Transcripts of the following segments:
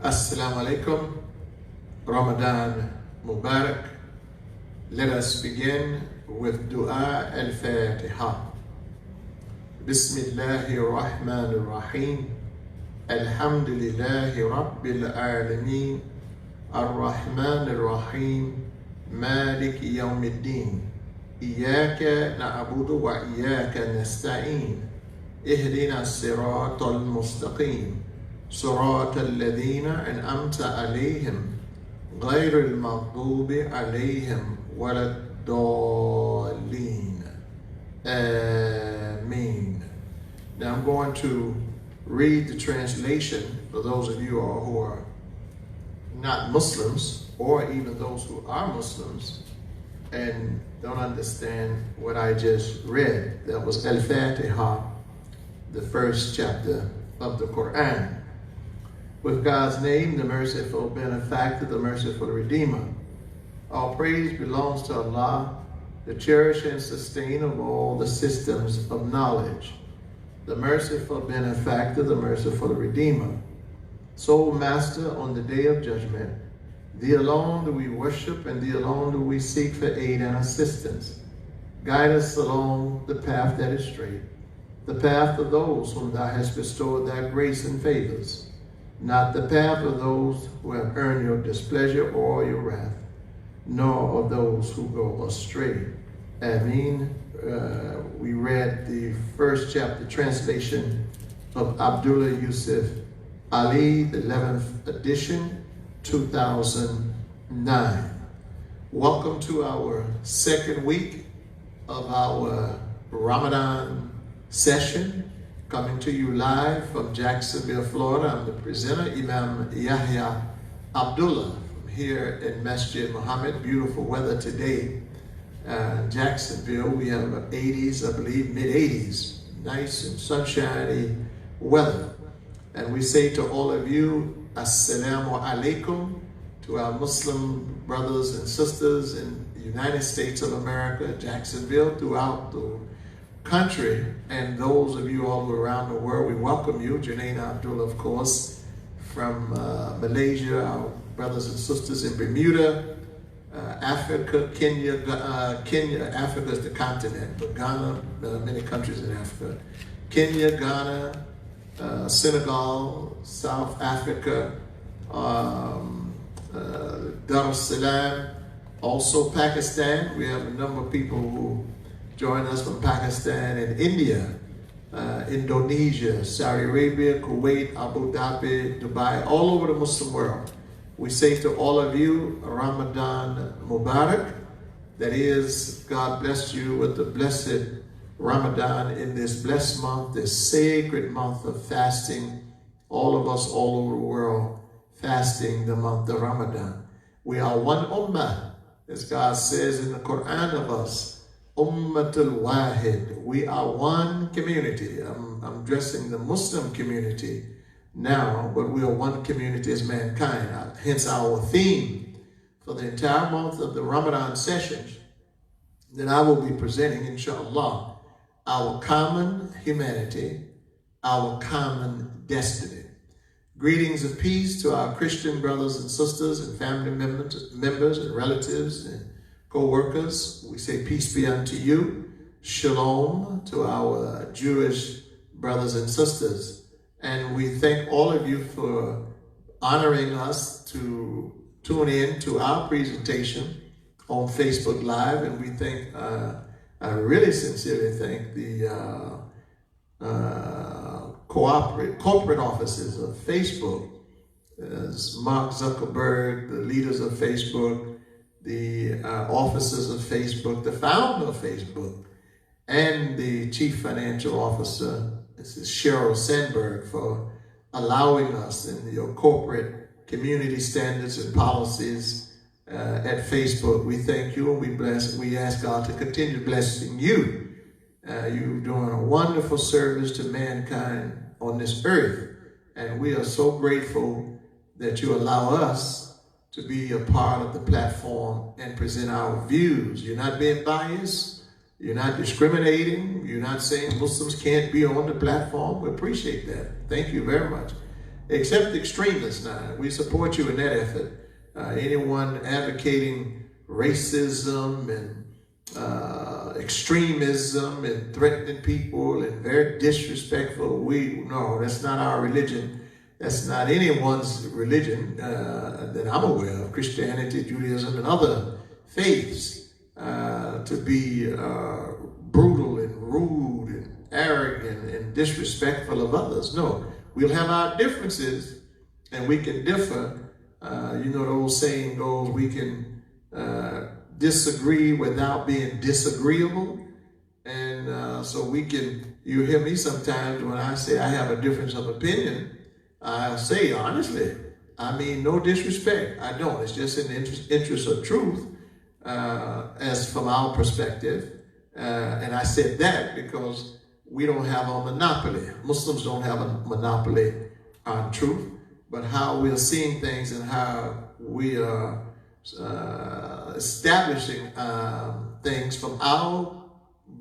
Assalamu alaikum. Ramadan Mubarak. Let us begin with Dua al-Fatiha. Bismillahir Rahmanir Rahim. Alhamdulillahi Rabbil Alameen. Ar-Rahmanir Rahim. Malik Yawmiddin. Iyaka na'budu wa iyaka nasta'in. Ihdina as-siratal mustaqim. صراط الذين أنعمت عليهم غير المغضوب عليهم ولا الضالين. Ameen. Now I'm going to read the translation for those of you who are not Muslims, or even those who are Muslims and don't understand what I just read. That was Al-Fatiha, the first chapter of the Quran. With God's name, the Merciful, Benefactor, the Merciful Redeemer. All praise belongs to Allah, the cherisher and sustainer of all the systems of knowledge. The Merciful Benefactor, the Merciful Redeemer. Sole Master on the Day of Judgment. Thee alone do we worship, and Thee alone do we seek for aid and assistance. Guide us along the path that is straight, the path of those whom Thou hast bestowed Thy grace and favors, not the path of those who have earned Your displeasure or Your wrath, nor of those who go astray. Ameen. We read the first chapter translation of Abdullah Yusuf Ali, the 11th edition, 2009. Welcome to our second week of our Ramadan session, coming to you live from Jacksonville, Florida. I'm the presenter, Imam YAHYA ABDULLAH, from here in MASJID MUHAMMED. Beautiful weather today. Jacksonville, we have 80s, I believe, mid-80s. Nice and sunshiny weather. And we say to all of you, Assalamu alaikum, to our Muslim brothers and sisters in the United States of America, Jacksonville, throughout the country, and those of you all around the world. We welcome you. Junaid Abdullah, of course, from Malaysia, our brothers and sisters in Bermuda, Africa, Kenya. Africa is the continent, but Ghana, many countries in Africa. Kenya, Ghana, Senegal, South Africa, Dar es Salaam, also Pakistan. We have a number of people who join us from Pakistan and India, Indonesia, Saudi Arabia, Kuwait, Abu Dhabi, Dubai, all over the Muslim world. We say to all of you, Ramadan Mubarak. That is, God bless you with the blessed Ramadan in this blessed month, this sacred month of fasting. All of us all over the world fasting the month of Ramadan. We are one ummah, as God says in the Quran of us. Ummatul Wahid. We are one community. I'm addressing the Muslim community now, but we are one community as mankind. Hence our theme for the entire month of the Ramadan sessions that I will be presenting, inshallah, our common humanity, our common destiny. Greetings of peace to our Christian brothers and sisters and family members and relatives and co-workers. We say peace be unto you. Shalom to our Jewish brothers and sisters. And we thank all of you for honoring us to tune in to our presentation on Facebook Live. And we thank, I really sincerely thank the corporate offices of Facebook, as Mark Zuckerberg, the leaders of Facebook, the officers of Facebook, the founder of Facebook, and the chief financial officer, this is Sheryl Sandberg, for allowing us in your corporate community standards and policies at Facebook. We thank you and we bless. We ask God to continue blessing you. You're doing a wonderful service to mankind on this earth, and we are so grateful that you allow us to be a part of the platform and present our views. You're not being biased. You're not discriminating. You're not saying Muslims can't be on the platform. We appreciate that. Thank you very much. except extremists now. We support you in that effort. Anyone advocating racism and extremism and threatening people and very disrespectful, no, that's not our religion. That's not anyone's religion that I'm aware of, Christianity, Judaism, and other faiths, to be brutal and rude and arrogant and disrespectful of others. No, we'll have our differences and we can differ. You know, the old saying goes, we can disagree without being disagreeable. And so we can, you hear me sometimes when I say I have a difference of opinion, I say honestly, I mean no disrespect. I don't. It's just in the interest of truth, as from our perspective. And I said that because we don't have a monopoly. Muslims don't have a monopoly on truth, but how we're seeing things and how we are establishing things from our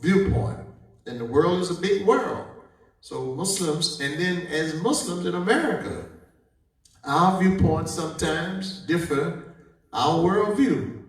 viewpoint. And the world is a big world. So Muslims, and then as Muslims in America, our viewpoints sometimes differ, our worldview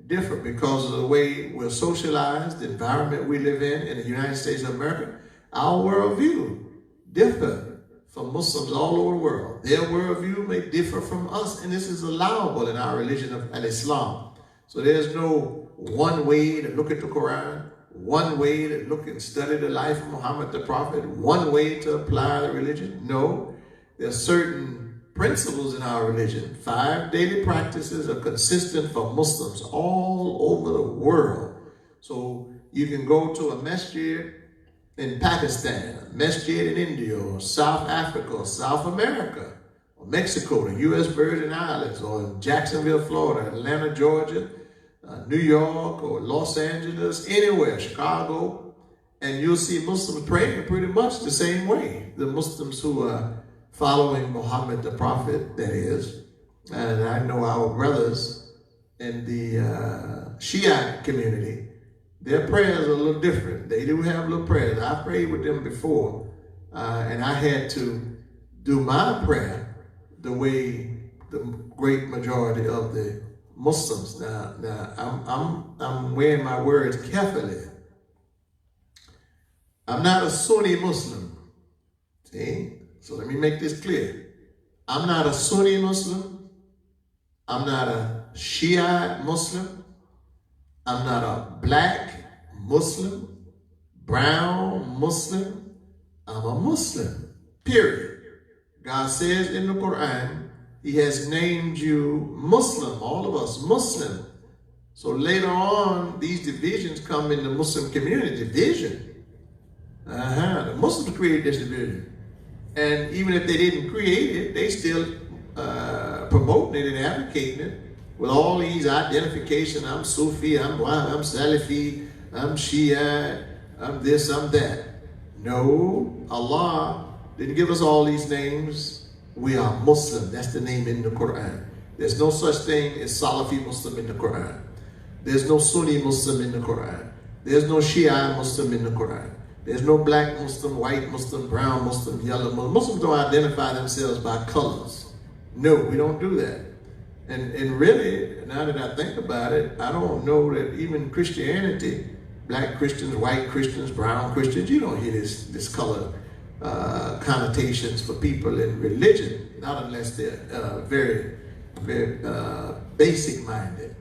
differ because of the way we're socialized, the environment we live in the United States of America. Our worldview differ from Muslims all over the world. Their worldview may differ from us, and this is allowable in our religion of Islam. So there's no one way to look at the Quran, one way to look and study the life of Muhammad the Prophet, one way to apply the religion. No, there are certain principles in our religion. 5 daily practices are consistent for Muslims all over the world. So you can go to a masjid in Pakistan, a masjid in India, or South Africa, or South America, or Mexico, the U.S. Virgin Islands, or in Jacksonville, Florida, Atlanta, Georgia, New York, or Los Angeles, anywhere, Chicago, and you'll see Muslims praying pretty much the same way. The Muslims who are following Muhammad the Prophet, that is. And I know our brothers in the Shia community, their prayers are a little different. They do have little prayers. I prayed with them before, and I had to do my prayer the way the great majority of the Muslims. Now I'm weighing my words carefully. I'm not a Sunni Muslim. See? So let me make this clear. I'm not a Sunni Muslim. I'm not a Shiite Muslim. I'm not a black Muslim, brown Muslim. I'm a Muslim, period. God says in the Quran, He has named you Muslim, all of us Muslim. So later on, these divisions come in the Muslim community, division. The Muslims created this division. And even if they didn't create it, they still promoting it and advocating it with all these identifications. I'm Sufi, I'm Salafi, I'm Shia, I'm this, I'm that. No, Allah didn't give us all these names. We are Muslim. That's the name in the Quran. There's no such thing as Salafi Muslim in the Quran. There's no Sunni Muslim in the Quran. There's no Shia Muslim in the Quran. There's no black Muslim, white Muslim, brown Muslim, yellow Muslim. Muslims don't identify themselves by colors. No, we don't do that. And really, now that I think about it, I don't know that even Christianity, black Christians, white Christians, brown Christians, you don't hear this color connotations for people in religion, not unless they're very, very basic minded.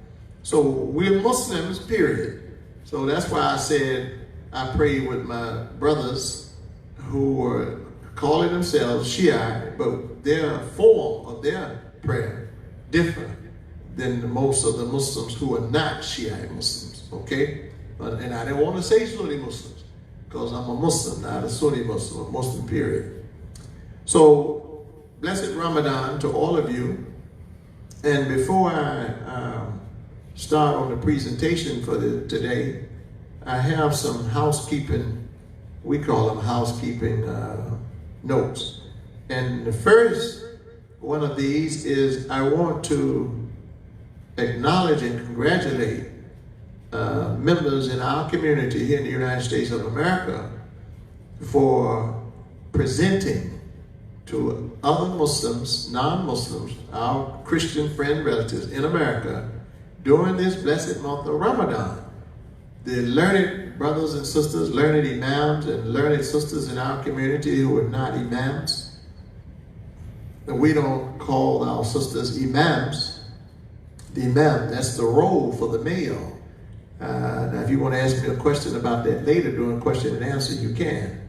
So we're Muslims, period. So that's why I said I prayed with my brothers who were calling themselves Shiite, but their form of their prayer different than most of the Muslims who are not Shiite Muslims, okay? And I didn't want to say Sunni Muslims because I'm a Muslim, not a Sunni Muslim, a Muslim, period. So, blessed Ramadan to all of you. And before I start on the presentation for today, I have some housekeeping, we call them housekeeping notes. And the first one of these is I want to acknowledge and congratulate members in our community here in the United States of America for presenting to other Muslims, non-Muslims, our Christian friend relatives in America during this blessed month of Ramadan. The learned brothers and sisters, learned imams and learned sisters in our community who are not imams. And we don't call our sisters imams. The imam, that's the role for the male. Now if you want to ask me a question about that later during question and answer, you can.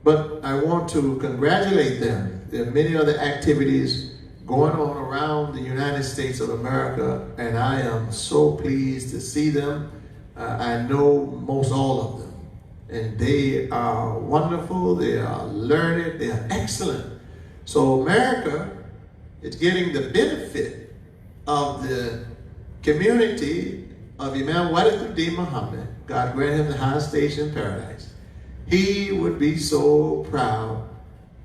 But I want to congratulate them. There are many other activities going on around the United States of America, and I am so pleased to see them. I know most all of them, and they are wonderful, they are learned, they are excellent. So America is getting the benefit of the community of Imam Muhammad. God grant him the highest station in paradise. He would be so proud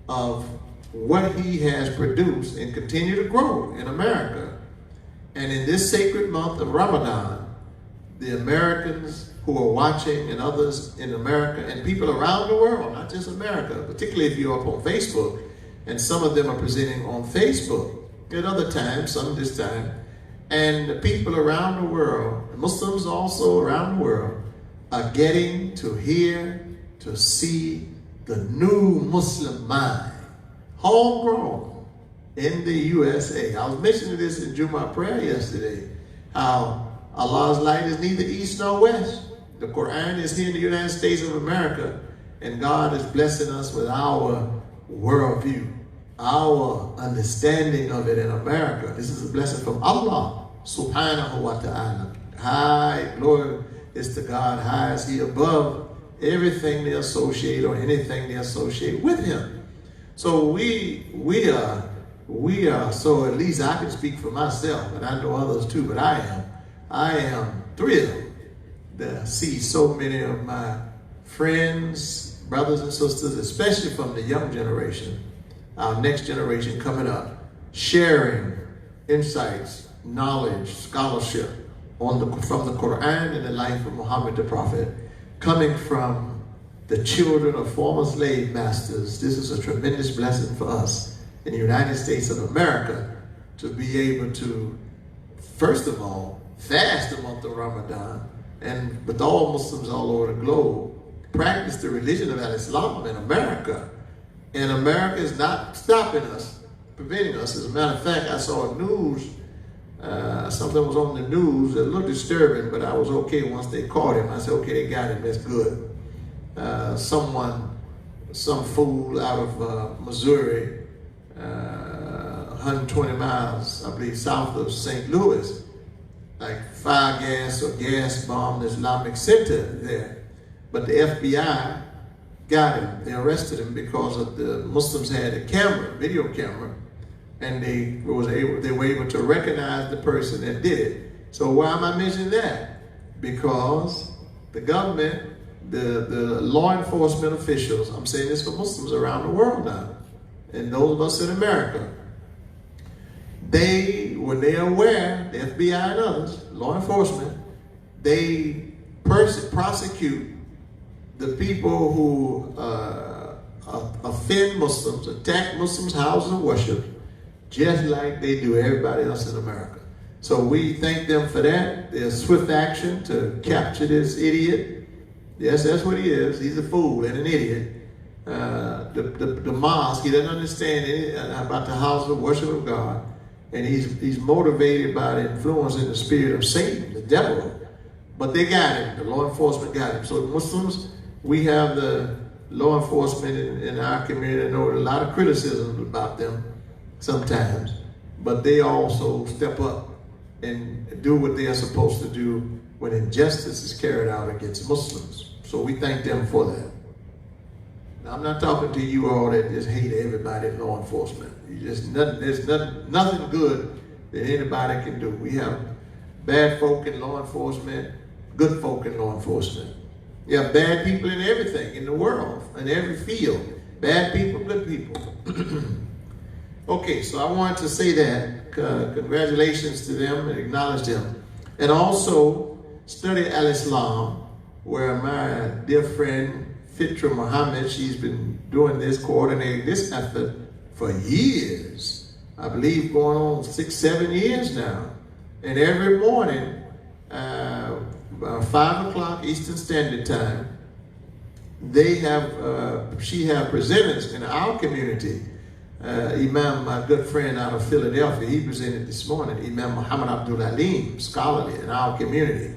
of what he has produced and continue to grow in America. And in this sacred month of Ramadan, the Americans who are watching and others in America and people around the world, not just America, particularly if you're up on Facebook, and some of them are presenting on Facebook at other times, some this time, and the people around the world, Muslims also around the world, are getting to hear, to see the new Muslim mind, homegrown in the USA. I was mentioning this in Jummah prayer yesterday, how Allah's light is neither east nor west. The Quran is here in the United States of America, and God is blessing us with our worldview, our understanding of it in America. This is a blessing from Allah subhanahu wa ta'ala. High glory is to God, high is he above everything they associate or anything they associate with him. So we are, so at least I can speak for myself, and I know others too, but I am thrilled to see so many of my friends, brothers and sisters, especially from the young generation, our next generation coming up, sharing insights, knowledge, scholarship from the Quran and the life of Muhammad the Prophet, coming from the children of former slave masters. This is a tremendous blessing for us in the United States of America to be able to, first of all, fast the month of Ramadan, and with all Muslims all over the globe, practice the religion of Islam in America. And America is not stopping us, preventing us. As a matter of fact, I saw a news, something was on the news, a little disturbing, but I was okay once they caught him. I said, okay, they got him, that's good. Some fool out of Missouri, 120 miles, I believe, south of St. Louis, like fire gas or gas bombed the Islamic Center there. But the FBI got him. They arrested him because of the Muslims had a camera, video camera, and they were able to recognize the person that did it. So why am I mentioning that? Because the government, the law enforcement officials, I'm saying this for Muslims around the world now, and those of us in America, when they are aware, the FBI and others, law enforcement, they prosecute the people who offend Muslims, attack Muslims' houses of worship, just like they do everybody else in America. So we thank them for that. There's swift action to capture this idiot. Yes, that's what he is. He's a fool and an idiot. The mosque, he doesn't understand anything about the house of worship of God. And he's motivated by the influence and the spirit of Satan, the devil. But they got him. The law enforcement got him. So Muslims, we have the law enforcement in our community. I know a lot of criticism about them sometimes, but they also step up and do what they are supposed to do when injustice is carried out against Muslims. So we thank them for that. Now, I'm not talking to you all that just hate everybody in law enforcement. There's nothing good that anybody can do. We have bad folk in law enforcement, good folk in law enforcement. You have bad people in everything in the world, in every field. Bad people, good people. Okay, so I wanted to say that. Congratulations to them and acknowledge them. And also study Al-Islam, where my dear friend Fitra Muhammad, she's been doing this, coordinating this effort for years. I believe going on 6, 7 years now. And every morning, about 5 o'clock Eastern Standard Time, they have, she have presenters in our community. Imam, my good friend out of Philadelphia, he presented this morning. Imam Muhammad ABDULLAH, scholarly in our community.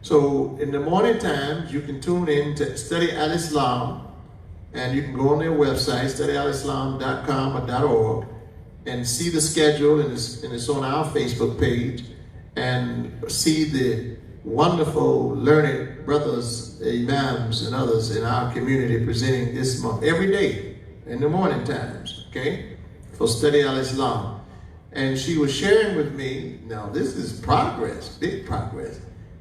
So in the morning times, you can tune in to Study Al-Islam, and you can go on their website, studyalislam.com or .org, and see the schedule, and it's on our Facebook page, and see the wonderful learned brothers, imams, and others in our community presenting this month, every day in the morning times, okay, for Study Al-Islam. And she was sharing with me, now this is progress, big progress.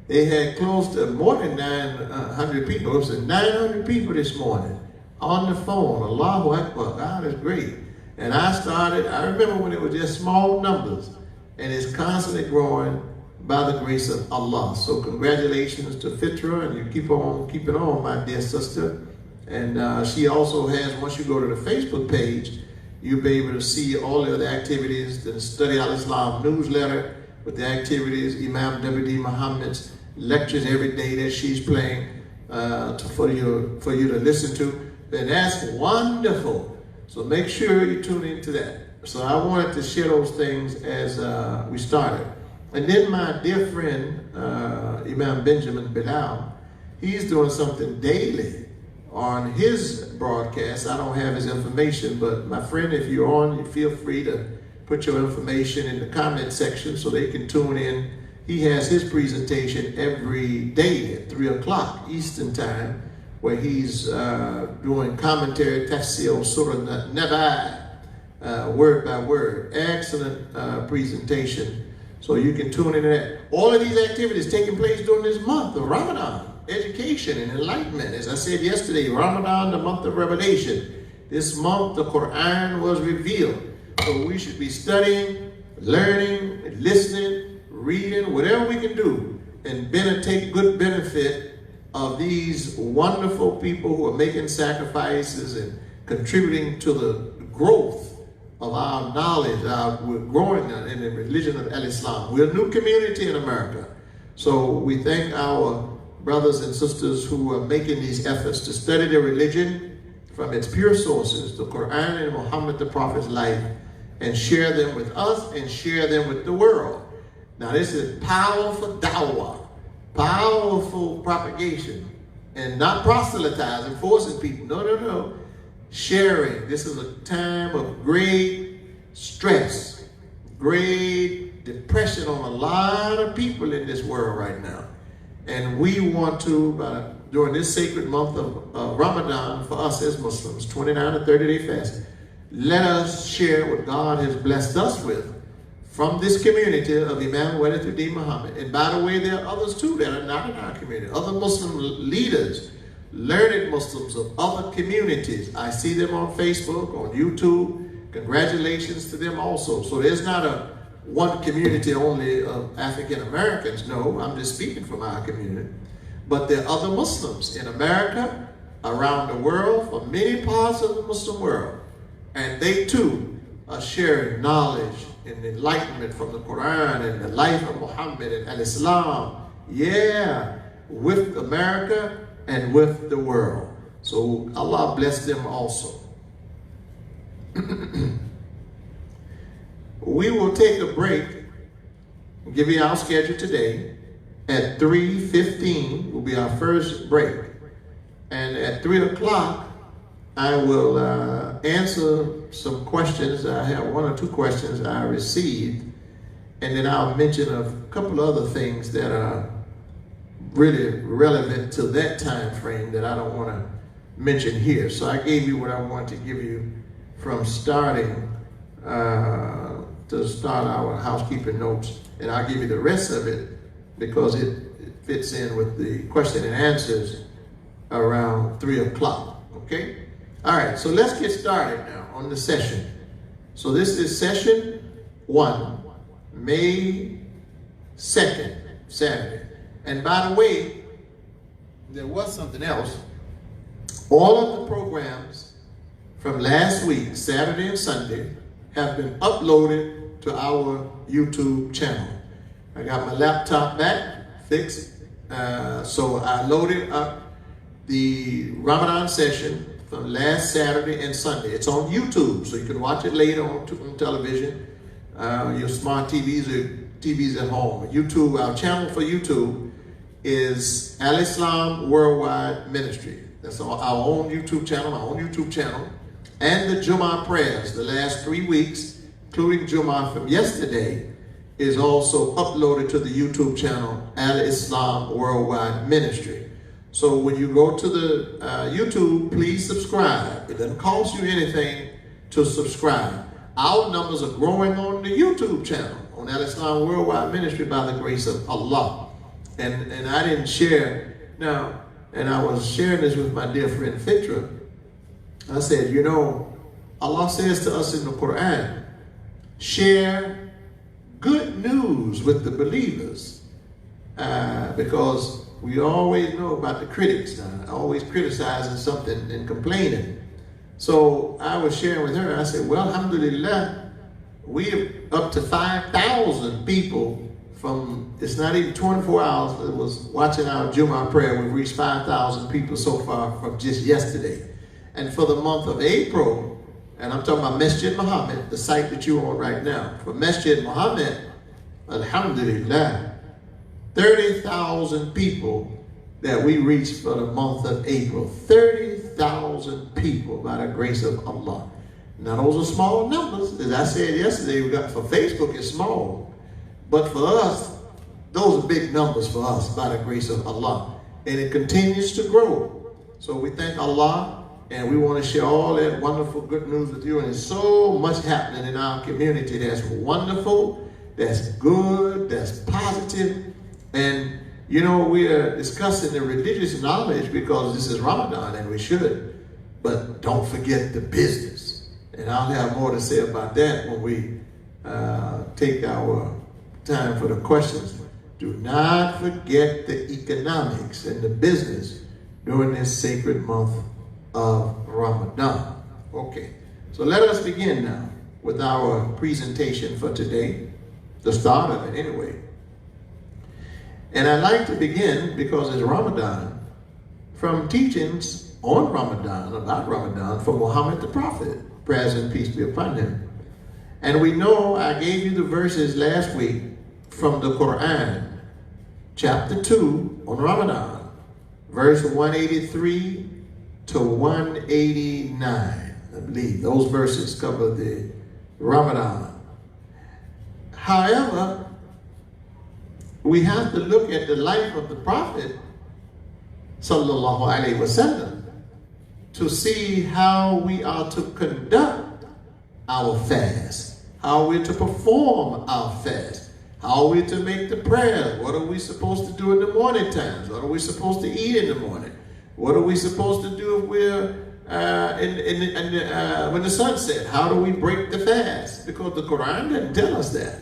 They had close to more than 900 people. It was 900 people this morning on the phone. Allahu Akbar, God is great. And I remember when it was just small numbers, and it's constantly growing by the grace of Allah. So congratulations to Fitra, and you keep on keeping on, my dear sister. And she also has, once you go to the Facebook page, you'll be able to see all the other activities, the Study Al-Islam newsletter with the activities, Imam W.D. Muhammad's lectures every day that she's playing for you to listen to. And that's wonderful. So make sure you tune into that. So I wanted to share those things as we started. And then my dear friend, Imam Benjamin Bilal, he's doing something daily on his broadcast. I don't have his information, but my friend, if you're on, you feel free to put your information in the comment section so they can tune in. He has his presentation every day at 3 o'clock Eastern Time, where he's doing commentary, tafsir, surah Nabai, word by word. Excellent presentation. So you can tune in to that. All of these activities taking place during this month of Ramadan. Education and enlightenment. As I said yesterday, Ramadan, the month of revelation. This month, the Quran was revealed. So we should be studying, learning, listening, reading, whatever we can do, and take good benefit of these wonderful people who are making sacrifices and contributing to the growth of our knowledge. We're growing in the religion of Al-Islam. We're a new community in America. So we thank our brothers and sisters who are making these efforts to study the religion from its pure sources, the Quran and Muhammad, the Prophet's life, and share them with us and share them with the world. Now this is powerful da'wah, powerful propagation, and not proselytizing, forcing people. No, no, no. Sharing. This is a time of great stress, great depression on a lot of people in this world right now. And we want to, during this sacred month of Ramadan, for us as Muslims, 29 to 30-day fast, let us share what God has blessed us with from this community of Imam YAHYA Muhammad. And by the way, there are others too that are not in our community, other Muslim leaders, learned Muslims of other communities. I see them on Facebook, on YouTube. Congratulations to them also. So there's not a one community only of African Americans. No, I'm just speaking from our community. But there are other Muslims in America, around the world, for many parts of the Muslim world. And they too are sharing knowledge and enlightenment from the Quran and the life of Muhammad and Al-Islam. Yeah, with America and with the world. So Allah bless them also. We will take a break, give you our schedule today. At 3:15 will be our first break. And at 3 o'clock, I will answer some questions. I have 1 or 2 questions I received. And then I'll mention a couple other things that are really relevant to that time frame that I don't want to mention here. So I gave you what I wanted to give you from starting to start our housekeeping notes, and I'll give you the rest of it because it fits in with the question and answers around 3 o'clock, okay? All right, so let's get started now on the session. So this is session 1, May 2nd, Saturday. And by the way, there was something else. All of the programs from last week, Saturday and Sunday, have been uploaded to our YouTube channel. I got my laptop back fixed, so I loaded up the Ramadan session from last Saturday and Sunday. It's on YouTube, so you can watch it later on television, your smart TVs or TVs at home. YouTube, our channel for YouTube is Al Islam Worldwide Ministry. That's our own YouTube channel, my own YouTube channel. And the Jummah prayers, the last 3 weeks, including Jummah from yesterday, is also uploaded to the YouTube channel, Al Islam Worldwide Ministry. So when you go to the YouTube, please subscribe. It doesn't cost you anything to subscribe. Our numbers are growing on the YouTube channel, on Al Islam Worldwide Ministry, by the grace of Allah. And I didn't share, now, and I was sharing this with my dear friend Fitra. I said, you know, Allah says to us in the Quran, share good news with the believers, because we always know about the critics, always criticizing something and complaining. So I was sharing with her, I said, well, alhamdulillah, we're up to 5,000 people from, it's not even 24 hours, it was watching our Jummah prayer. We've reached 5,000 people so far from just yesterday. And for the month of April, and I'm talking about Masjid Muhammad, the site that you're on right now, for Masjid Muhammad, alhamdulillah, 30,000 people that we reached for the month of April. 30,000 people by the grace of Allah. Now those are small numbers. As I said yesterday, we got for Facebook, it's small. But for us, those are big numbers for us by the grace of Allah. And it continues to grow. So we thank Allah, and we want to share all that wonderful good news with you. And there's so much happening in our community that's wonderful, that's good, that's positive. And, you know, we are discussing the religious knowledge because this is Ramadan, and we should. But don't forget the business. And I'll have more to say about that when we take our time for the questions. Do not forget the economics and the business during this sacred month of Ramadan. Okay, so let us begin now with our presentation for today, the start of it anyway. And I'd like to begin, because it's Ramadan, from teachings on Ramadan, about Ramadan, from Muhammad the Prophet, praise and peace be upon him. And we know I gave you the verses last week from the Quran, chapter 2 on Ramadan, verse 183 to 189. I believe those verses cover the Ramadan. However, we have to look at the life of the Prophet sallallahu alaihi wasallam to see how we are to conduct our fast, how we're to perform our fast, how we're to make the prayers. What are we supposed to do in the morning times? What are we supposed to eat in the morning? What are we supposed to do if we're when the sun sets? How do we break the fast? Because the Quran doesn't tell us that.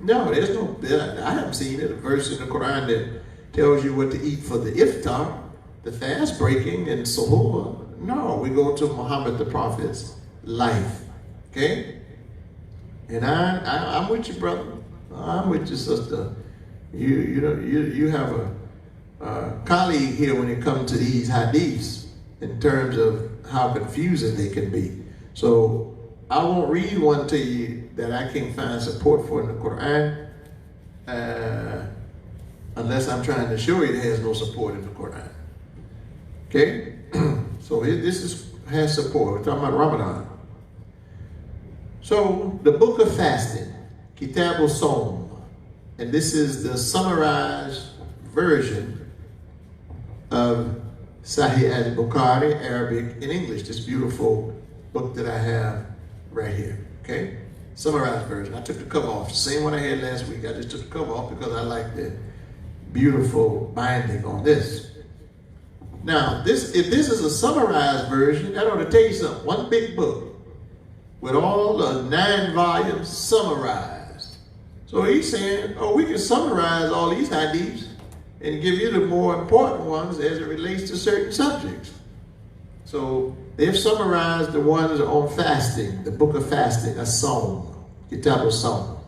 No, there's no, I haven't seen it, a verse in the Quran that tells you what to eat for the iftar, the fast breaking and suhoor. No, we go to Muhammad the Prophet's life. Okay? And I'm with you, brother. I'm with you, sister. You have a colleague here when it comes to these hadiths in terms of how confusing they can be. So I won't read one to you that I can't find support for in the Quran, unless I'm trying to show you it has no support in the Quran. Okay? So this has support. We're talking about Ramadan. So the book of fasting, Kitab al-Sawm, and this is the summarized version of Sahih al-Bukhari, Arabic and English, this beautiful book that I have right here, okay? Summarized version. I took the cover off, same one I had last week. I just took the cover off because I like the beautiful binding on this. Now, if this is a summarized version, that ought to tell you something. One big book with all the 9 volumes summarized. So he's saying, oh, we can summarize all these hadiths and give you the more important ones as it relates to certain subjects. So They've summarized the ones on fasting, the book of fasting, a song, Kitab al-Sawm.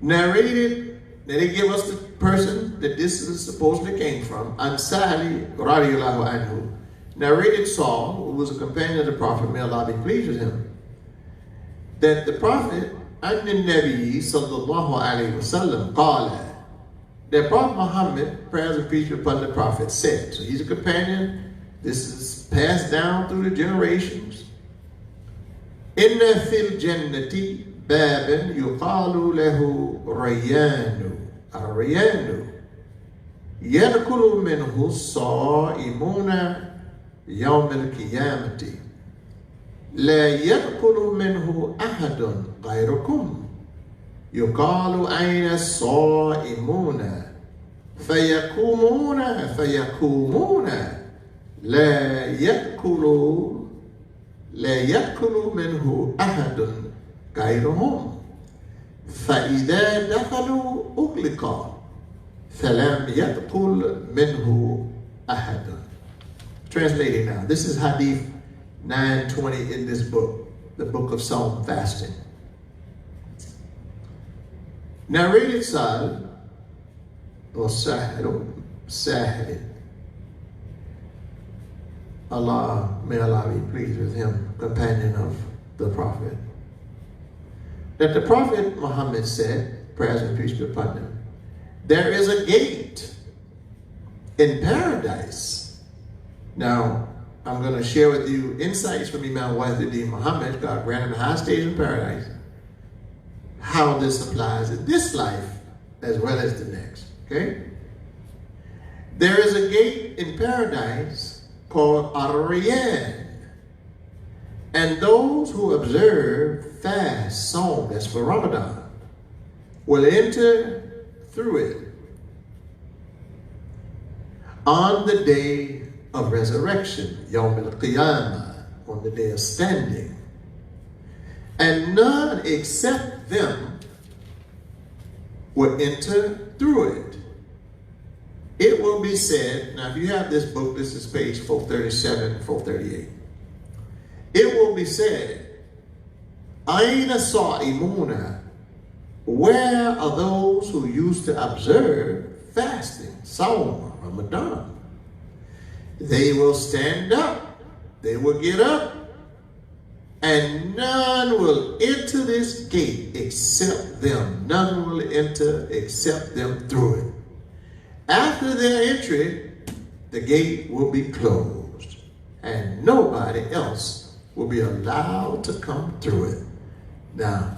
Narrated, now they give us the person that this is supposedly came from, Ansari radiallahu anhu, narrated Saul, who was a companion of the Prophet, may Allah be pleased with him, that the Prophet, and the Nabi sallallahu alayhi wa sallam, qala, that Prophet Muhammad, prayers and peace be upon the Prophet, said, so he's a companion, this is passed down through the generations. Inna fil jannati baban yuqalu lahu Rayyanu. Ar-Rayyanu. Yadkhulu minhu as-sa'imuna yawm al-qiyamati. La yadkhulu minhu ahadun ghayrukum. Yuqalu ayna as-sa'imuna. Fayakumuna. لا يأكل منه أحد غيرهم فإذا دخلوا أغلق فلم يدخل منه أحد. Translating now, this is Hadith 920 in this book, the book of Psalm fasting. Narrated Sa'd or Sahid. Allah, may Allah be pleased with him, companion of the Prophet. That the Prophet Muhammad said, prayers and peace be upon him, there is a gate in paradise. Now, I'm going to share with you insights from Imam Muhammad, God grant him the high stage in paradise, how this applies in this life as well as the next, okay? There is a gate in paradise called Ar-Rayyan. And those who observe fast, Sawm, that's for Ramadan, will enter through it on the day of resurrection, Yawm al-Qiyamah, on the day of standing. And none except them will enter through it. It will be said, now if you have this book, this is page 437, 438. It will be said, Aina Sa'imuna, where are those who used to observe fasting, Sawm, Ramadan? They will stand up, they will get up, and none will enter this gate except them. None will enter except them through it. After their entry, the gate will be closed, and nobody else will be allowed to come through it. Now,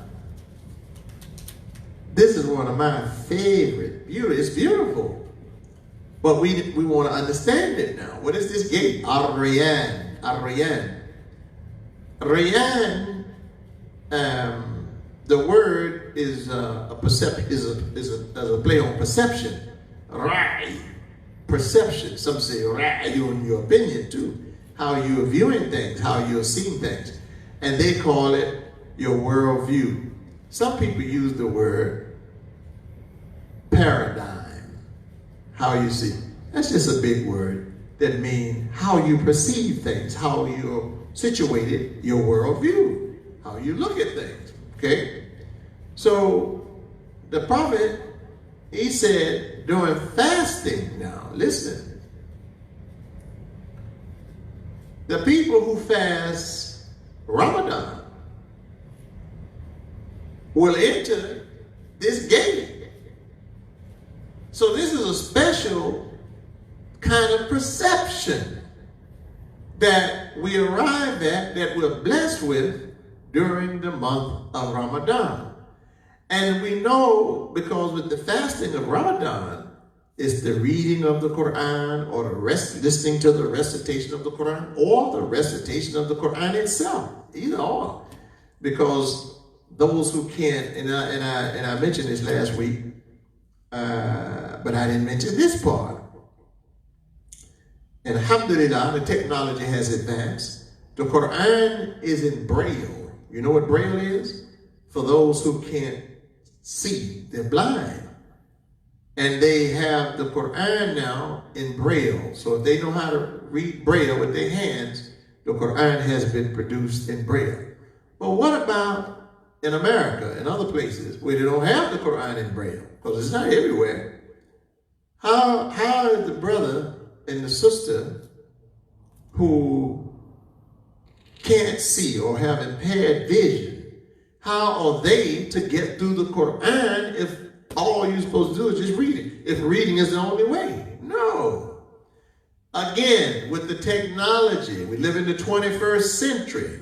this is one of my favorite. It's beautiful, but we want to understand it now. What is this gate? Ar-Rayyan. Ar-Rayyan. Rayyan. The word is a perception. Is a play on perception. Ra'i, perception. Some say ra'i in your opinion too. How you're viewing things, how you're seeing things. And they call it your worldview. Some people use the word paradigm. How you see. That's just a big word that means how you perceive things, how you're situated, your worldview, how you look at things. Okay? So the Prophet, he said, during fasting now, listen, the people who fast Ramadan will enter this gate. So this is a special kind of perception that we arrive at, that we're blessed with during the month of Ramadan. And we know, because with the fasting of Ramadan, it's the reading of the Quran, or listening to the recitation of the Quran, or the recitation of the Quran itself, either or. Because those who can't, and I mentioned this last week, but I didn't mention this part. And alhamdulillah, the technology has advanced. The Quran is in Braille. You know what Braille is? For those who can't see, they're blind. And they have the Quran now in Braille. So if they know how to read Braille with their hands, the Quran has been produced in Braille. But what about in America and other places where they don't have the Quran in Braille? Because it's not everywhere. How is the brother and the sister who can't see or have impaired vision, how are they to get through the Quran if all you're supposed to do is just read it? If reading is the only way? No. Again, with the technology, we live in the 21st century,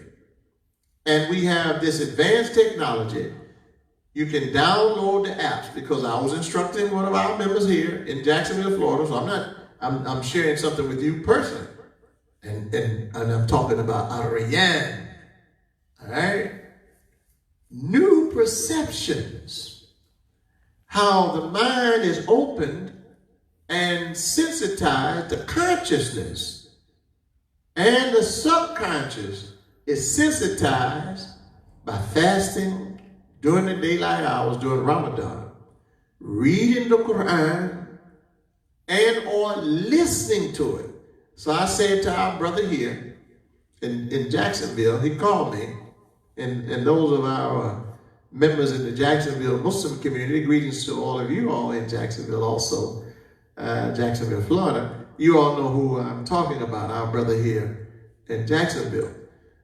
and we have this advanced technology. You can download the apps, because I was instructing one of our members here in Jacksonville, Florida, so I'm sharing something with you personally. And I'm talking about Al-Rayyan. All right? New perceptions. How the mind is opened and sensitized to consciousness. And the subconscious is sensitized by fasting during the daylight hours during Ramadan, reading the Quran, and or listening to it. So I said to our brother here in Jacksonville, he called me, and those of our members in the Jacksonville Muslim community, greetings to all of you all in Jacksonville also, Jacksonville, Florida. You all know who I'm talking about, our brother here in Jacksonville.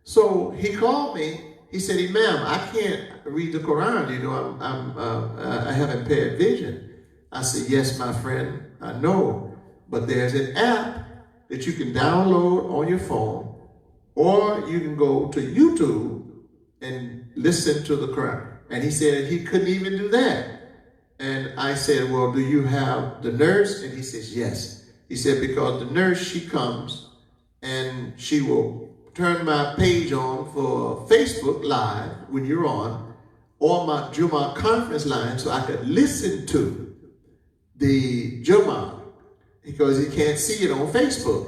So he called me, he said, "Imam, I can't read the Quran, you know, I have impaired vision." I said, "Yes, my friend, I know, but there's an app that you can download on your phone, or you can go to YouTube and listen to the Quran." And he said he couldn't even do that. And I said, "Well, do you have the nurse?" And he says, "Yes." He said, "Because the nurse, she comes and she will turn my page on for Facebook Live when you're on, or my Jummah conference line, so I could listen to the Jummah, because he can't see it on Facebook."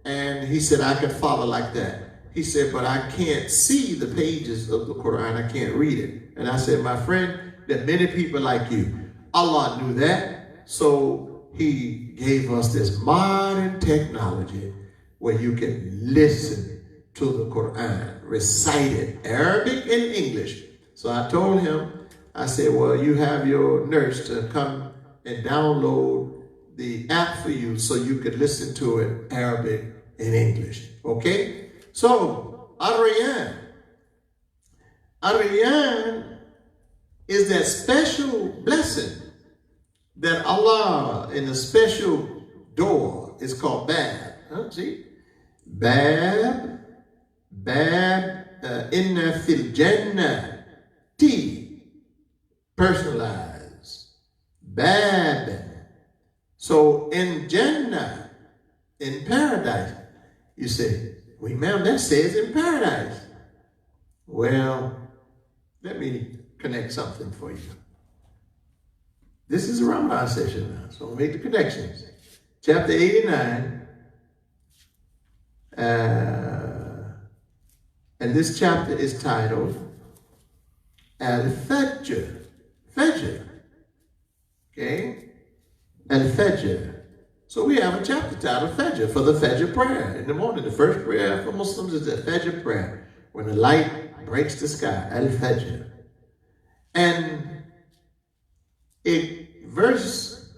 And he said, "I can follow like that." He said, "But I can't see the pages of the Quran. I can't read it." And I said, "My friend, there are many people like you. Allah knew that. So he gave us this modern technology where you can listen to the Quran, recite it, Arabic and English." So I told him, I said, "Well, you have your nurse to come and download the app for you so you could listen to it Arabic and English." Okay? So, Ar-Rayyan. Ar-Rayyan is that special blessing that Allah, in a special door, is called Bab. Huh? See? Bab, inna fil jannah, T, personalized. Bab. So in Jannah, in paradise, you say, "Well, ma'am, that says in paradise." Well, let me connect something for you. This is a Ramadan session now, so we'll make the connections. Chapter 89, and this chapter is titled Al-Fajr. Fajr. Okay? Al-Fajr. So we have a chapter titled Fajr, for the Fajr prayer. In the morning, the first prayer for Muslims is the Fajr prayer, when the light breaks the sky. Al-Fajr. And verse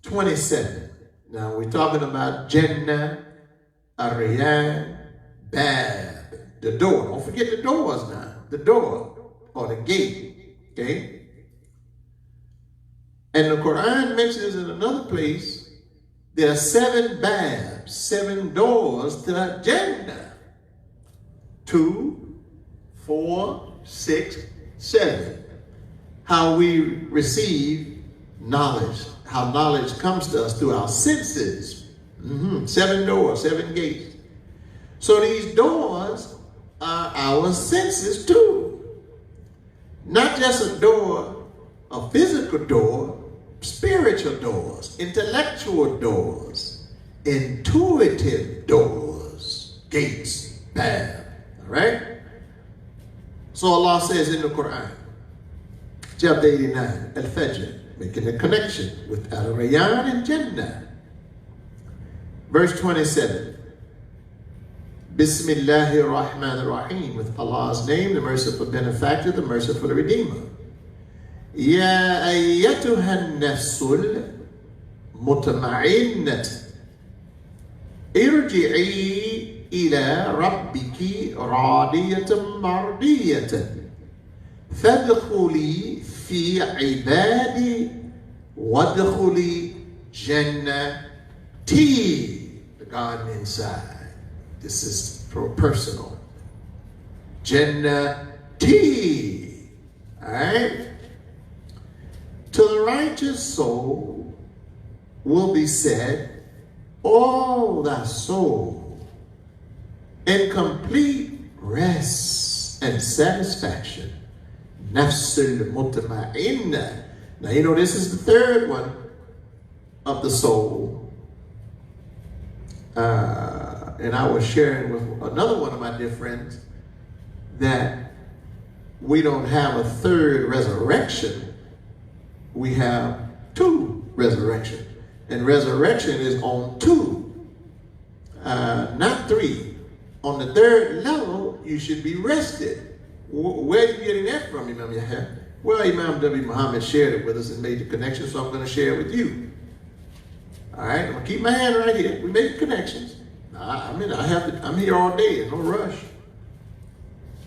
27. Now we're talking about Jannah, Ar-Rayyan, Bab. The door. Don't forget the doors now. The door or the gate. Okay? And the Quran mentions in another place there are 7 babs, 7 doors to Jannah. 2, 4, 6, 7. How we receive knowledge. How knowledge comes to us through our senses. 7 doors, 7 gates. So these doors are our senses too. Not just a door, a physical door, spiritual doors, intellectual doors, intuitive doors, gates, bab. All right? So Allah says in the Quran, chapter 89, Al-Fajr, making a connection with Al-Rayyan and Jannah. Verse 27. Bismillahir Rahmanir Rahim, with Allah's name, the merciful benefactor, the merciful redeemer. Ya ayyatuhan nafsul mutma'innat irji'i ila rabbiki radiyatan mardiyatan fadkhuli fi ibadi wadkhuli jannati. The garden inside. This is personal. Jannati. All right? To the righteous soul will be said, "O thy soul, in complete rest and satisfaction, nafsul mutma'inna." Now you know this is the third one of the soul. And I was sharing with another one of my dear friends that we don't have a third resurrection. We have two resurrections. And resurrection is on two, not three. On the third level, you should be rested. Where are you getting that from, Imam Yahya? Well, Imam W. Muhammad shared it with us and made the connection, so I'm going to share it with you. All right, I'm going to keep my hand right here. We make connections. I'm here all day, there's no rush.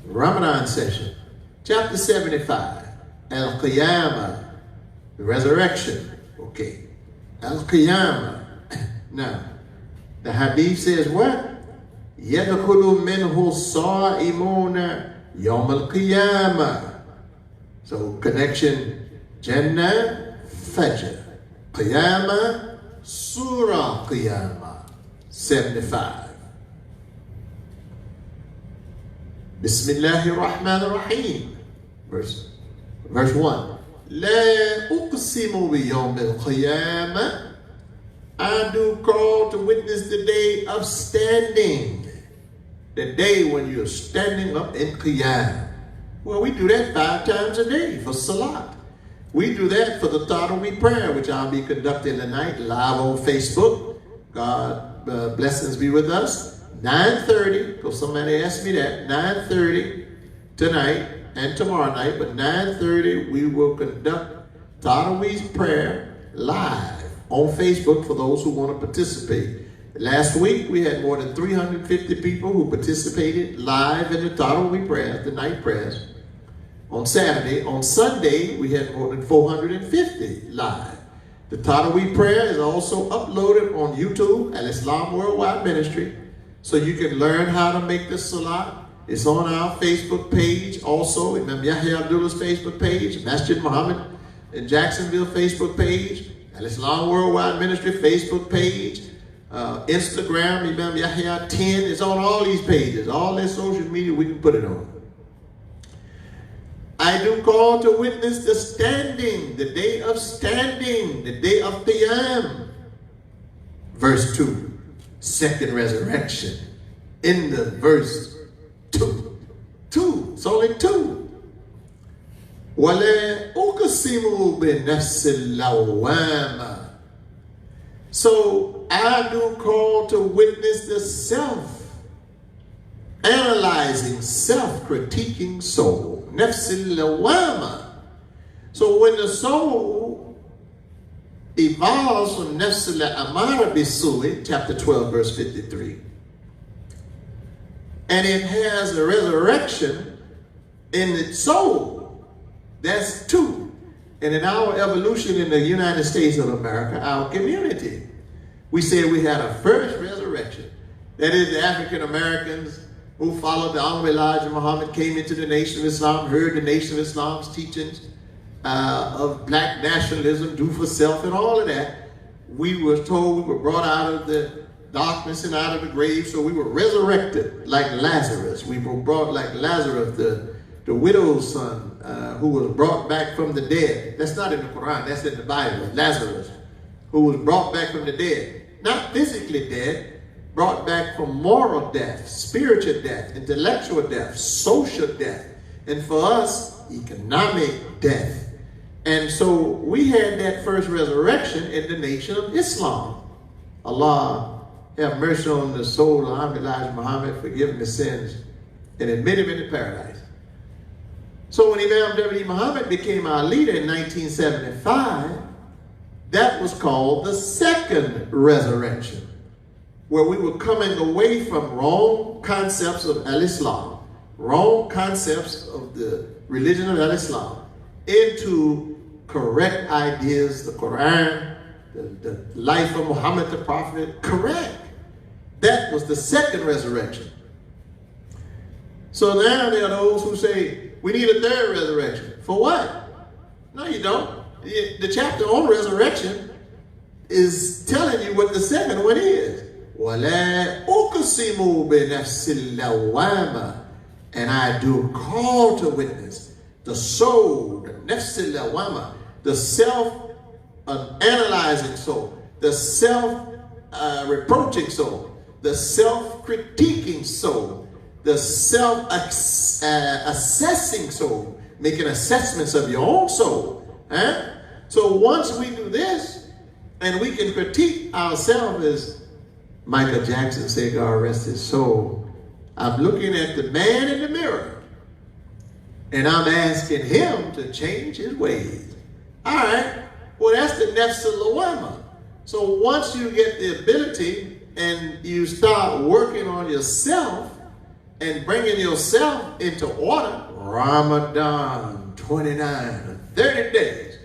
Ramadan session, chapter 75, Al-Qiyamah, the resurrection. Okay, Al-Qiyamah. Now, the hadith says what? يَدْخُلُ مِنْهُ الصَّائِمُونَ يَوْمَ الْقِيَامَةِ. So, connection, Jannah, Fajr, Qiyamah, Surah Qiyamah. 75. Bismillahir Rahmanir Rahim. Verse 1. La uqsimu bi yawmil qiyamah. I do call to witness the day of standing. The day when you're standing up in qiyam. Well, we do that 5 times a day for salat. We do that for the Taraweeh prayer, which I'll be conducting tonight live on Facebook. God blessings be with us. 9:30, because somebody asked me that. 9:30 tonight and tomorrow night, but 9:30 we will conduct Taraweeh's prayer live on Facebook for those who want to participate. Last week we had more than 350 people who participated live in the Taraweeh prayers, the night prayers. On Saturday, on Sunday we had more than 450 live. The Taraweeh prayer is also uploaded on YouTube at Islam Worldwide Ministry, so you can learn how to make this salat. It's on our Facebook page also, Imam Yahya Abdullah's Facebook page, MASJID Muhammad in Jacksonville Facebook page, at Islam Worldwide Ministry Facebook page, Instagram, Imam Yahya 10. It's on all these pages, all their social media, we can put it on. I do call to witness the standing, the day of standing, the day of Qiyam. Verse 2, second resurrection. In the verse 2, it's only 2. وَلَا أُقْسِمُ بِنَفْسِ اللَّوَّامَةِ. So I do call to witness the self-analyzing, self-critiquing soul. Nafsil lawama. So when the soul evolves from nafsil amara bisu'i, chapter 12, verse 53, and it has a resurrection in its soul, that's 2. And in our evolution in the United States of America, our community, we said we had a first resurrection. That is, the African Americans who followed the Honorable Elijah Muhammad, came into the Nation of Islam, heard the Nation of Islam's teachings of black nationalism, do for self, and all of that. We were told we were brought out of the darkness and out of the grave, so we were resurrected like Lazarus. We were brought like Lazarus, the widow's son, who was brought back from the dead. That's not in the Quran, that's in the Bible. Lazarus, who was brought back from the dead. Not physically dead, brought back from moral death, spiritual death, intellectual death, social death, and for us, economic death. And so we had that first resurrection in the Nation of Islam. Allah have mercy on the soul of Elijah Muhammad, forgive him his sins, and admit him into paradise. So when Imam W. Muhammad became our leader in 1975, that was called the second resurrection, where we were coming away from wrong concepts of al-Islam, wrong concepts of the religion of al-Islam, into correct ideas, the Quran, the life of Muhammad the Prophet, correct. That was the second resurrection. So now there are those who say, we need a third resurrection. For what? No, you don't. The chapter on resurrection is telling you what the second one is. وَلَا أُقْسِمُ بِنَفْسِ اللَّوَّامَةِ. And I do call to witness the soul, the nafs al-lawwama, the self-analyzing soul, the self-reproaching soul, the self-critiquing soul, the self-assessing soul, making assessments of your own soul. Huh? So once we do this, and we can critique ourselves, as Michael Jackson said, God rest his soul, I'm looking at the man in the mirror, and I'm asking him to change his ways. All right, well, that's the nafs al-lawwama. So once you get the ability and you start working on yourself and bringing yourself into order, Ramadan 29, 30 days,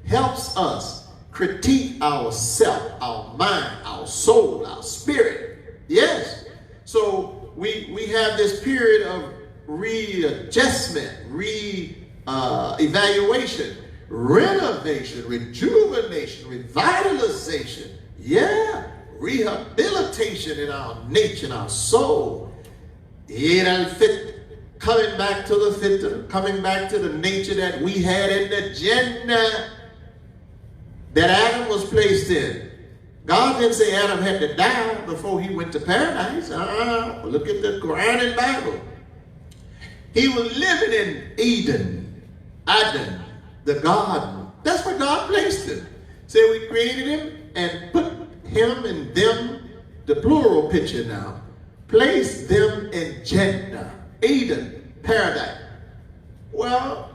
helps us critique ourself, our mind, our soul, our spirit. Yes. So we have this period of readjustment, evaluation, renovation, rejuvenation, revitalization. Yeah. Rehabilitation in our nature, in our soul. Coming back to the fitra, coming back to the nature that we had in the Jannah that Adam was placed in. God didn't say Adam had to die before he went to paradise. Look at the Quran and Bible. He was living in Eden, the garden. That's where God placed him. So we created him and put him and them, the plural picture now, place them in Jannah, Eden, paradise. Well,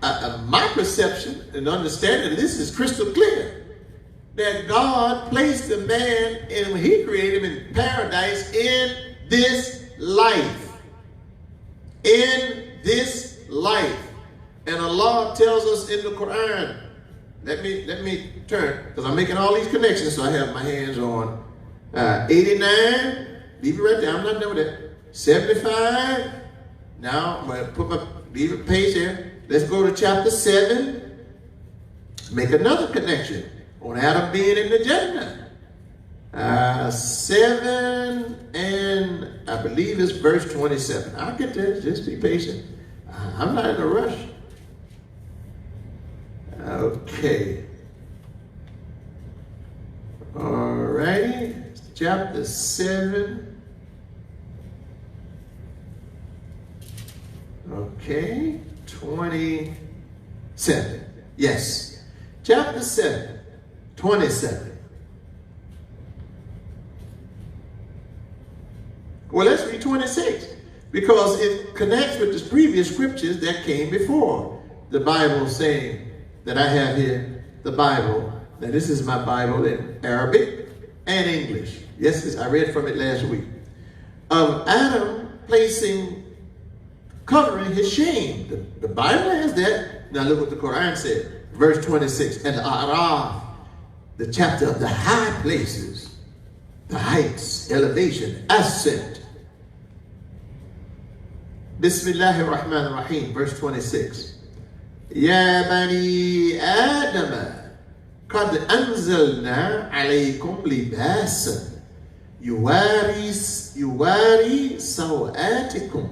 my perception and understanding of this is crystal clear. That God placed the man, and he created him in paradise in this life. In this life. And Allah tells us in the Quran, let me turn, because I'm making all these connections, so I have my hands on 89. Leave it right there. I'm not done with that. 75. Now I'm going to leave a page there. Let's go to chapter 7. Make another connection on Adam being in the Jannah. 7 and I believe it's verse 27. I'll get there. Just be patient. I'm not in a rush. Okay. All righty. Chapter 7. Okay. 27. Yes. Chapter 7. 27. Well, let's read 26 because it connects with the previous scriptures that came before. The Bible saying that I have here, the Bible. Now, this is my Bible in Arabic and English. Yes, I read from it last week. Of Adam covering his shame. The Bible has that. Now, look what the Quran said. Verse 26. And Araf, the chapter of the high places, the heights, elevation, ascent. Bismillahir Rahmanir Rahim, verse 26. Ya bani Adam, qad anzalna alaykum libasan yuwari sawatikum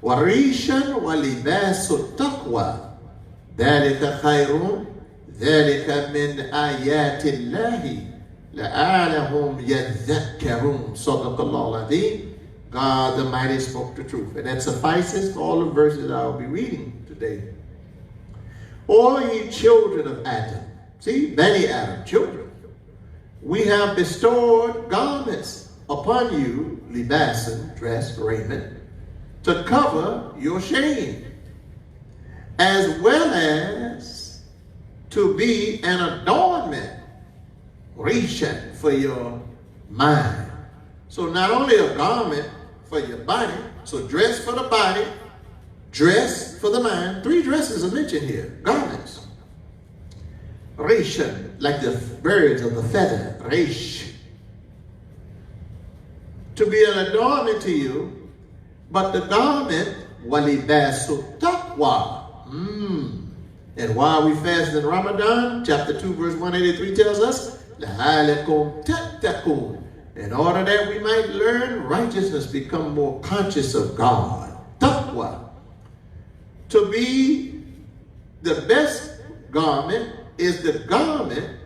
warishan wa libasu taqwa dhalika khayrun dhalika min ayatillahi la'alahum yadhakkarun. Sadaqallahu al-Azim. God the Mighty spoke the truth. And that suffices for all the verses I'll be reading today. All ye children of Adam. See, Bani Adam, children. we have bestowed garments upon you, libasan, dress, raiment, to cover your shame, as well as to be an adornment, rishan, for your mind. So not only a garment for your body, so dress for the body, dress for the mind. 3 dresses are mentioned here, garments. Rishan, like the birds of the feather, rish. To be an adornment to you, but the garment, walibasu taqwa. And while we fast in Ramadan, chapter 2, verse 183 tells us, لَعَلَكُمْ تَتَّقُونَ, in order that we might learn righteousness, become more conscious of God. Taqwa. To be the best garment is the garment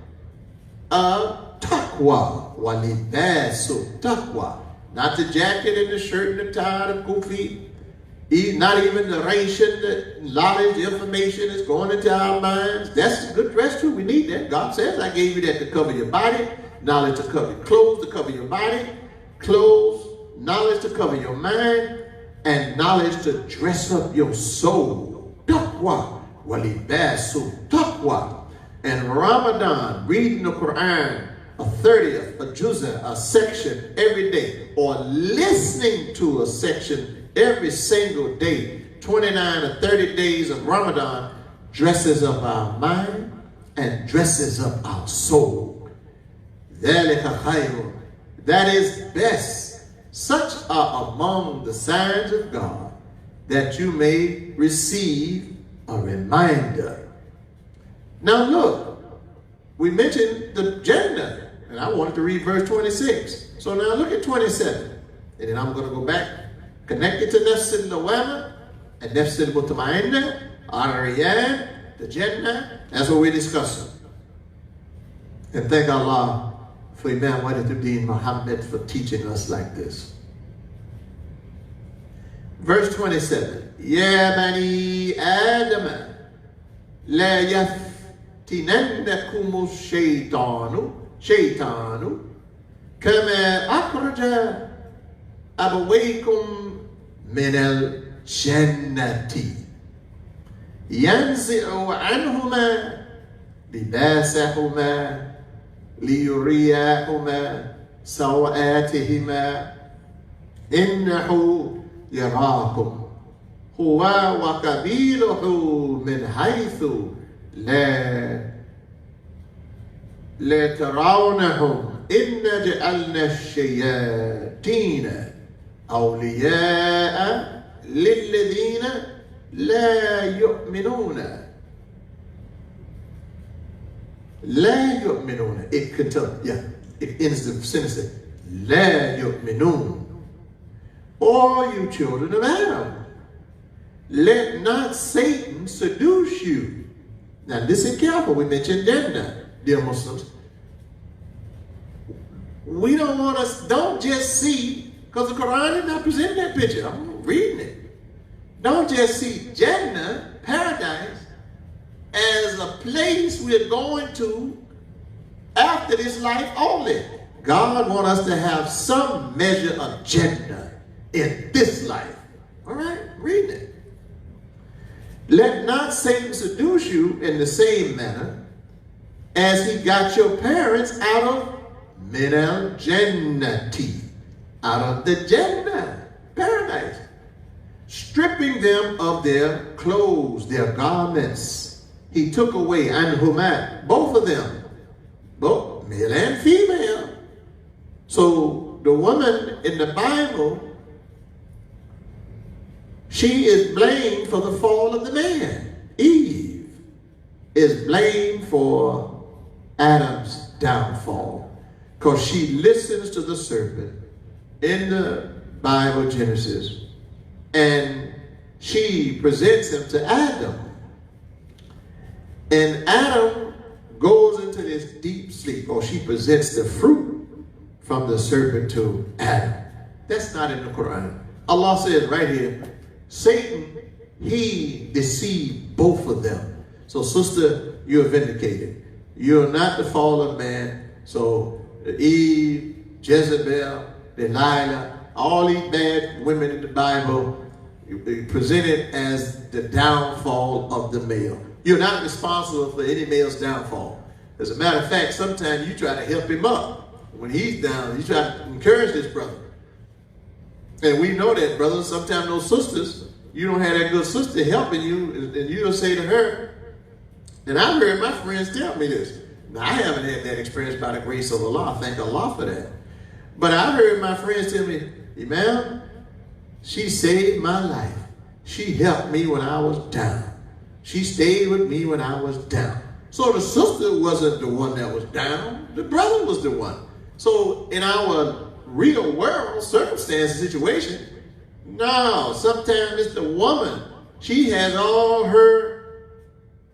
of taqwa. Walibasu taqwa. Not the jacket and the shirt and the tie, the kufi. Not even the ration, the knowledge, the information is going into our minds. That's a good dress too. We need that. God says, I gave you that to cover your body, knowledge to cover your clothes, to cover your body, clothes, knowledge to cover your mind, and knowledge to dress up your soul. Taqwa. Walibasu taqwa. And Ramadan, reading the Quran, a 30th, a juzah, a section every day, or listening to a section every single day, 29 or 30 days of Ramadan, dresses up our mind and dresses up our soul. That is best. Such are among the signs of God, that you may receive a reminder. Now look, we mentioned the Jannah, and I wanted to read verse 26. So now look at 27, and then I'm going to go back. Connected to Nafs al-Lawama and Nafs al-Mutma'inna, Ar-Riyad, the Jannah. That's what we're discussing. And thank Allah for Imam Muhammad for teaching us like this. Verse 27. Ya bani Adam, la yaftinannakum shaytanu kama akhraja abawaykum من الجنة ينزع عنهما لباسهما ليريهما سوآتهما إنه يراكم هو وقبيله من حيث لا ترونهم إن جعلنا الشياطين أولياء للذين لا يؤمنون. It can tell, it ends the sentence. لا يؤمنون. All you children of Adam, let not Satan seduce you. Now listen careful. We mentioned Jannah, dear Muslims. We don't just see. Because the Quran did not present that picture. I'm reading it. Don't just see Jannah, paradise, as a place we're going to after this life only. God wants us to have some measure of Jannah in this life. All right? Reading it. Let not Satan seduce you in the same manner as he got your parents out of min al-Jannati. Out of the Jannah, paradise, stripping them of their clothes, their garments. He took away anhuma, both of them, both male and female. So the woman in the Bible, she is blamed for the fall of the man. Eve is blamed for Adam's downfall because she listens to the serpent in the Bible, Genesis, and she presents him to Adam. And Adam goes into this deep sleep, or she presents the fruit from the serpent to Adam. That's not in the Quran. Allah says right here, Satan, he deceived both of them. So sister, you're vindicated. You're not the fall of man. So Eve, Jezebel, Delilah, all these bad women in the Bible presented as the downfall of the male. You're not responsible for any male's downfall. As a matter of fact, sometimes you try to help him up. When he's down, you try to encourage this brother. And we know that, brothers, sometimes those sisters, you don't have that good sister helping you, and you'll say to her, and I've heard my friends tell me this. Now, I haven't had that experience by the grace of Allah. Thank Allah for that. But I heard my friends tell me, Imam, she saved my life. She helped me when I was down. She stayed with me when I was down. So the sister wasn't the one that was down. The brother was the one. So in our real world circumstance situation, no, sometimes it's the woman. She has all her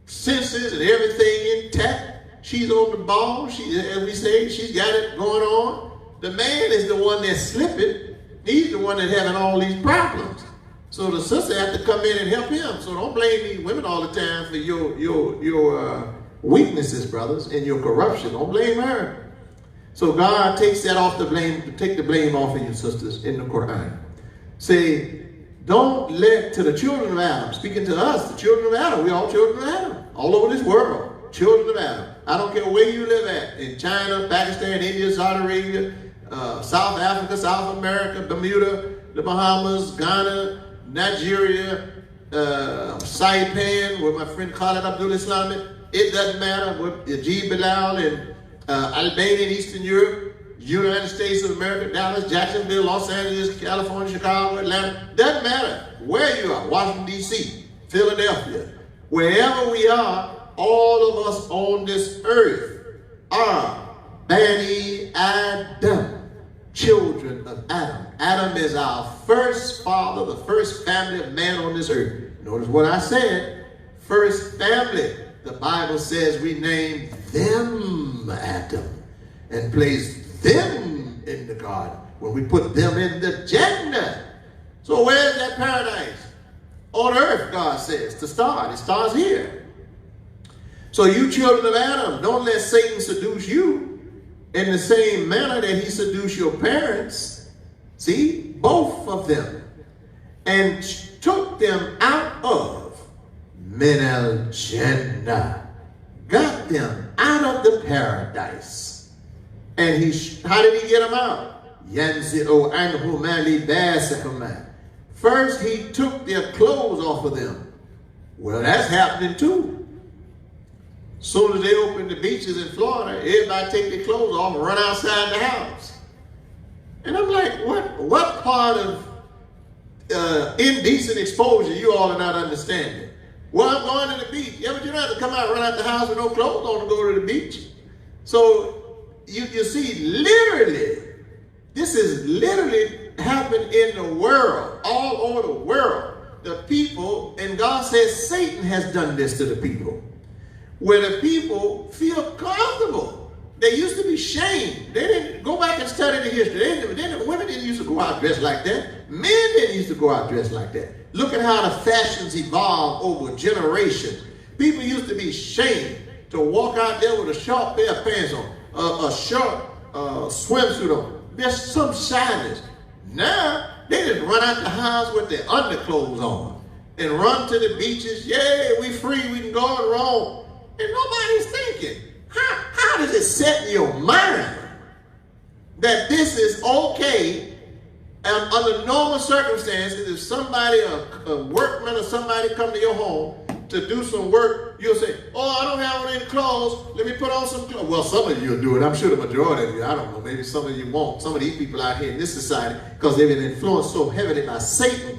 senses and everything intact. She's on the ball. She, as we say, she's got it going on. The man is the one that's slipping. He's the one that's having all these problems. So the sister has to come in and help him. So don't blame these women all the time for your weaknesses, brothers, and your corruption. Don't blame her. So God takes that off the blame, take the blame off of you, sisters, in the Quran. Say, don't let to the children of Adam, speaking to us, the children of Adam, we're all children of Adam, all over this world, children of Adam. I don't care where you live at, in China, Pakistan, India, Saudi Arabia, South Africa, South America, Bermuda, the Bahamas, Ghana, Nigeria, Saipan, where my friend Khalid ABDULLAH, it doesn't matter, with Ajib Bilal and Albania and Eastern Europe, United States of America, Dallas, Jacksonville, Los Angeles, California, Chicago, Atlanta, doesn't matter where you are, Washington, D.C., Philadelphia, wherever we are, all of us on this earth are Bani Adam, children of Adam. Adam is our first father, the first family of man on this earth. Notice what I said, first family. The Bible says we name them Adam and placed them in the garden when we put them in the Jannah. So where's that paradise? On earth, God says, to start. It starts here. So you children of Adam, don't let Satan seduce you in the same manner that he seduced your parents. See, both of them. And took them out of Min al-Jannah, got them out of the paradise. And how did he get them out? Yanzi'u anhuma libasahuma. First, he took their clothes off of them. Well, that's happening too. Soon as they open the beaches in Florida, everybody take their clothes off and run outside the house. And I'm like, what part of indecent exposure you all are not understanding? Well, I'm going to the beach. Yeah, but you don't have to come out and run out the house with no clothes on to go to the beach. So you see, literally, this is literally happening in the world, all over the world. The people, and God says Satan has done this to the people, where the people feel comfortable. They used to be shamed. They didn't go back and study the history. Women didn't used to go out dressed like that. Men didn't used to go out dressed like that. Look at how the fashions evolved over generations. People used to be shamed to walk out there with a short pair of pants on, a short swimsuit on. There's some shyness. Now, they just run out the house with their underclothes on and run to the beaches. Yeah, we free, we can go and roam. And nobody's thinking, how does it set in your mind that this is okay? And under normal circumstances, if somebody, a workman or somebody come to your home to do some work, you'll say, oh, I don't have any clothes. Let me put on some clothes. Well, some of you will do it. I'm sure the majority of you, I don't know, maybe some of you won't. Some of these people out here in this society, because they've been influenced so heavily by Satan.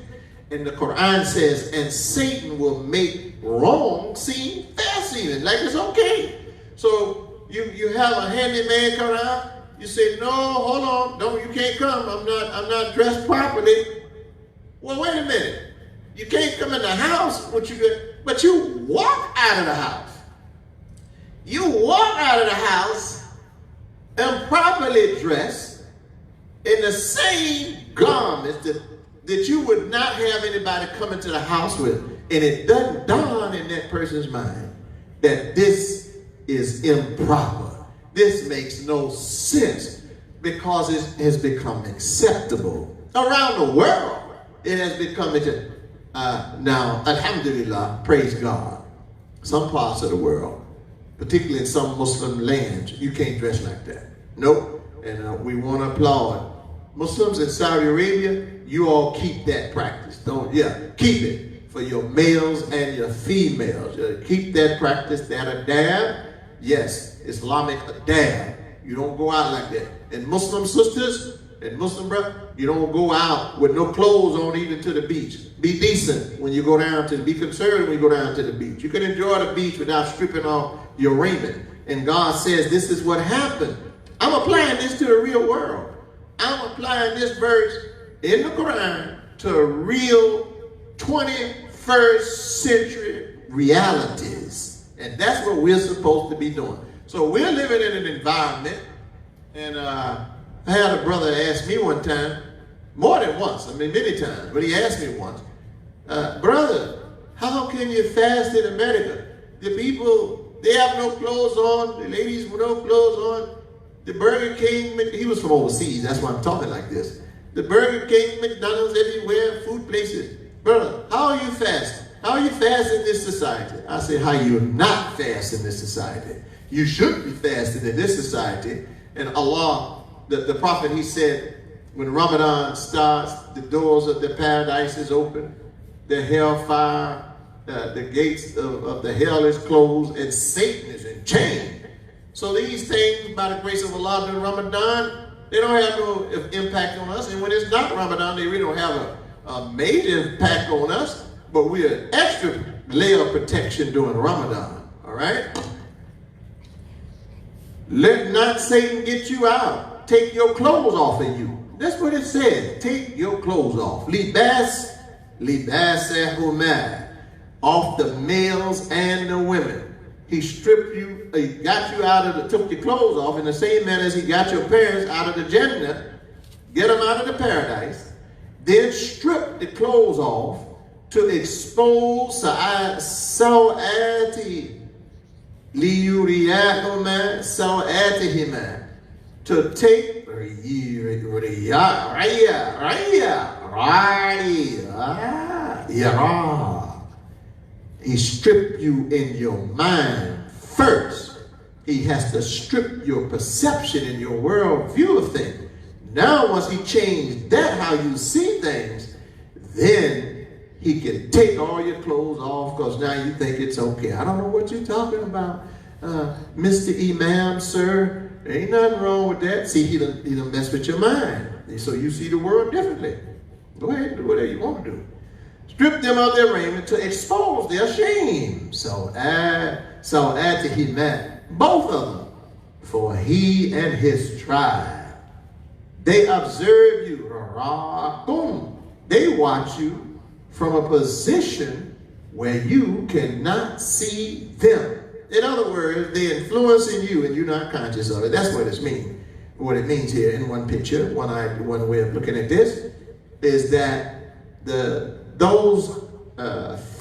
And the Quran says, and Satan will make wrong seem fair seeming, like it's okay. So you have a handyman come out. You say, no, hold on, you can't come. I'm not dressed properly. Well, wait a minute. You can't come in the house, but you walk out of the house. You walk out of the house improperly dressed in the same garments that you would not have anybody come into the house with. And it doesn't dawn in that person's mind that this is improper. This makes no sense because it has become acceptable. Around the world, it has become, now, alhamdulillah, praise God. Some parts of the world, particularly in some Muslim lands, you can't dress like that. Nope. And we want to applaud Muslims in Saudi Arabia. You all keep that practice. Keep it for your males and your females. Keep that practice, that adab. Yes, Islamic adab. You don't go out like that. And Muslim sisters and Muslim brothers, you don't go out with no clothes on even to the beach. Be decent when you go down to, be conservative when you go down to the beach. You can enjoy the beach without stripping off your raiment. And God says this is what happened. I'm applying this to the real world. I'm applying this verse in the Quran to real 21st century realities. And that's what we're supposed to be doing. So we're living in an environment, and I had a brother ask me one time, more than once, I mean many times, but he asked me once, brother, how can you fast in America? The people, they have no clothes on, the ladies with no clothes on, the Burger King, he was from overseas, that's why I'm talking like this. The Burger King, McDonald's everywhere, food places. Brother, how are you fasting? How are you fasting in this society? I said, how you not fast in this society? You should be fasting in this society. And Allah, the Prophet, he said, when Ramadan starts, the doors of the paradise is open, the hellfire, the gates of the hell is closed, and Satan is in chains. So these things, by the grace of Allah, during Ramadan, they don't have no impact on us. And when it's not Ramadan, they really don't have a major impact on us. But we're an extra layer of protection during Ramadan. All right? Let not Satan get you out. Take your clothes off of you. That's what it says. Take your clothes off. Libas humad. Off the males and the women. He stripped you, he got you out of took your clothes off in the same manner as he got your parents out of the Jannah, get them out of the paradise, then stripped the clothes off to expose sawati liyuriyahuma sawatihima, to take he stripped you in your mind first. He has to strip your perception and your world view of things. Now, once he changed that, how you see things, then he can take all your clothes off because now you think it's okay. I don't know what you're talking about, Mr. Imam, sir. There ain't nothing wrong with that. See, he done mess with your mind. So you see the world differently. Go ahead and do whatever you want to do. Strip them of their raiment to expose their shame. So add to him both of them, for he and his tribe. They observe you. They watch you from a position where you cannot see them. In other words, they're influencing you and you're not conscious of it. That's what it means. What it means here in one picture, one way of looking at this, is that those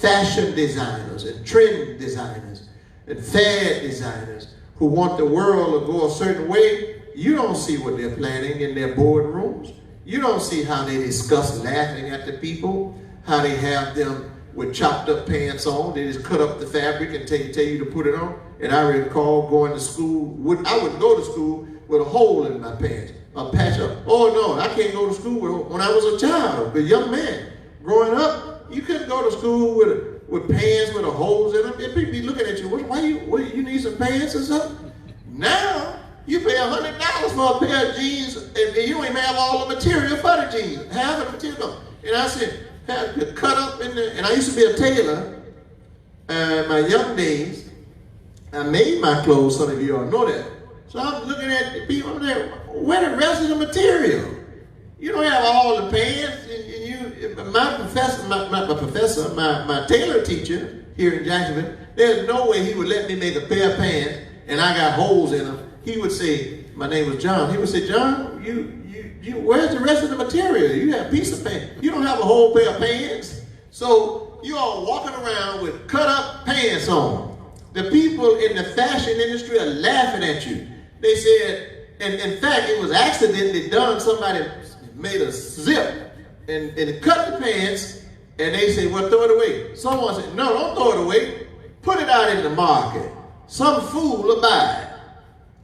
fashion designers and trend designers and fad designers who want the world to go a certain way, you don't see what they're planning in their boardrooms. You don't see how they discuss laughing at the people, how they have them with chopped up pants on. They just cut up the fabric and tell you to put it on. And I recall going to school, I would go to school with a hole in my pants, a patch up. Oh no, I can't go to school when I was a child, a young man. Growing up, you couldn't go to school with pants with the holes in them. And people be looking at you, why you need some pants or something? Now, you pay $100 for a pair of jeans and you don't even have all the material for the jeans. Half of the material. And I said, had to cut up in there. And I used to be a tailor in my young days. I made my clothes, some of you all know that. So I'm looking at the people over there, where the rest of the material? You don't have all the pants. My tailor teacher here in Jacksonville, there's no way he would let me make a pair of pants and I got holes in them. He would say, my name was John. He would say, John, where's the rest of the material? You have a piece of pants. You don't have a whole pair of pants. So you all walking around with cut up pants on. The people in the fashion industry are laughing at you. They said, and in fact, it was accidentally done. Somebody made a zip and it cut the pants, and they said, well, throw it away. Someone said, no, don't throw it away. Put it out in the market. Some fool will buy it.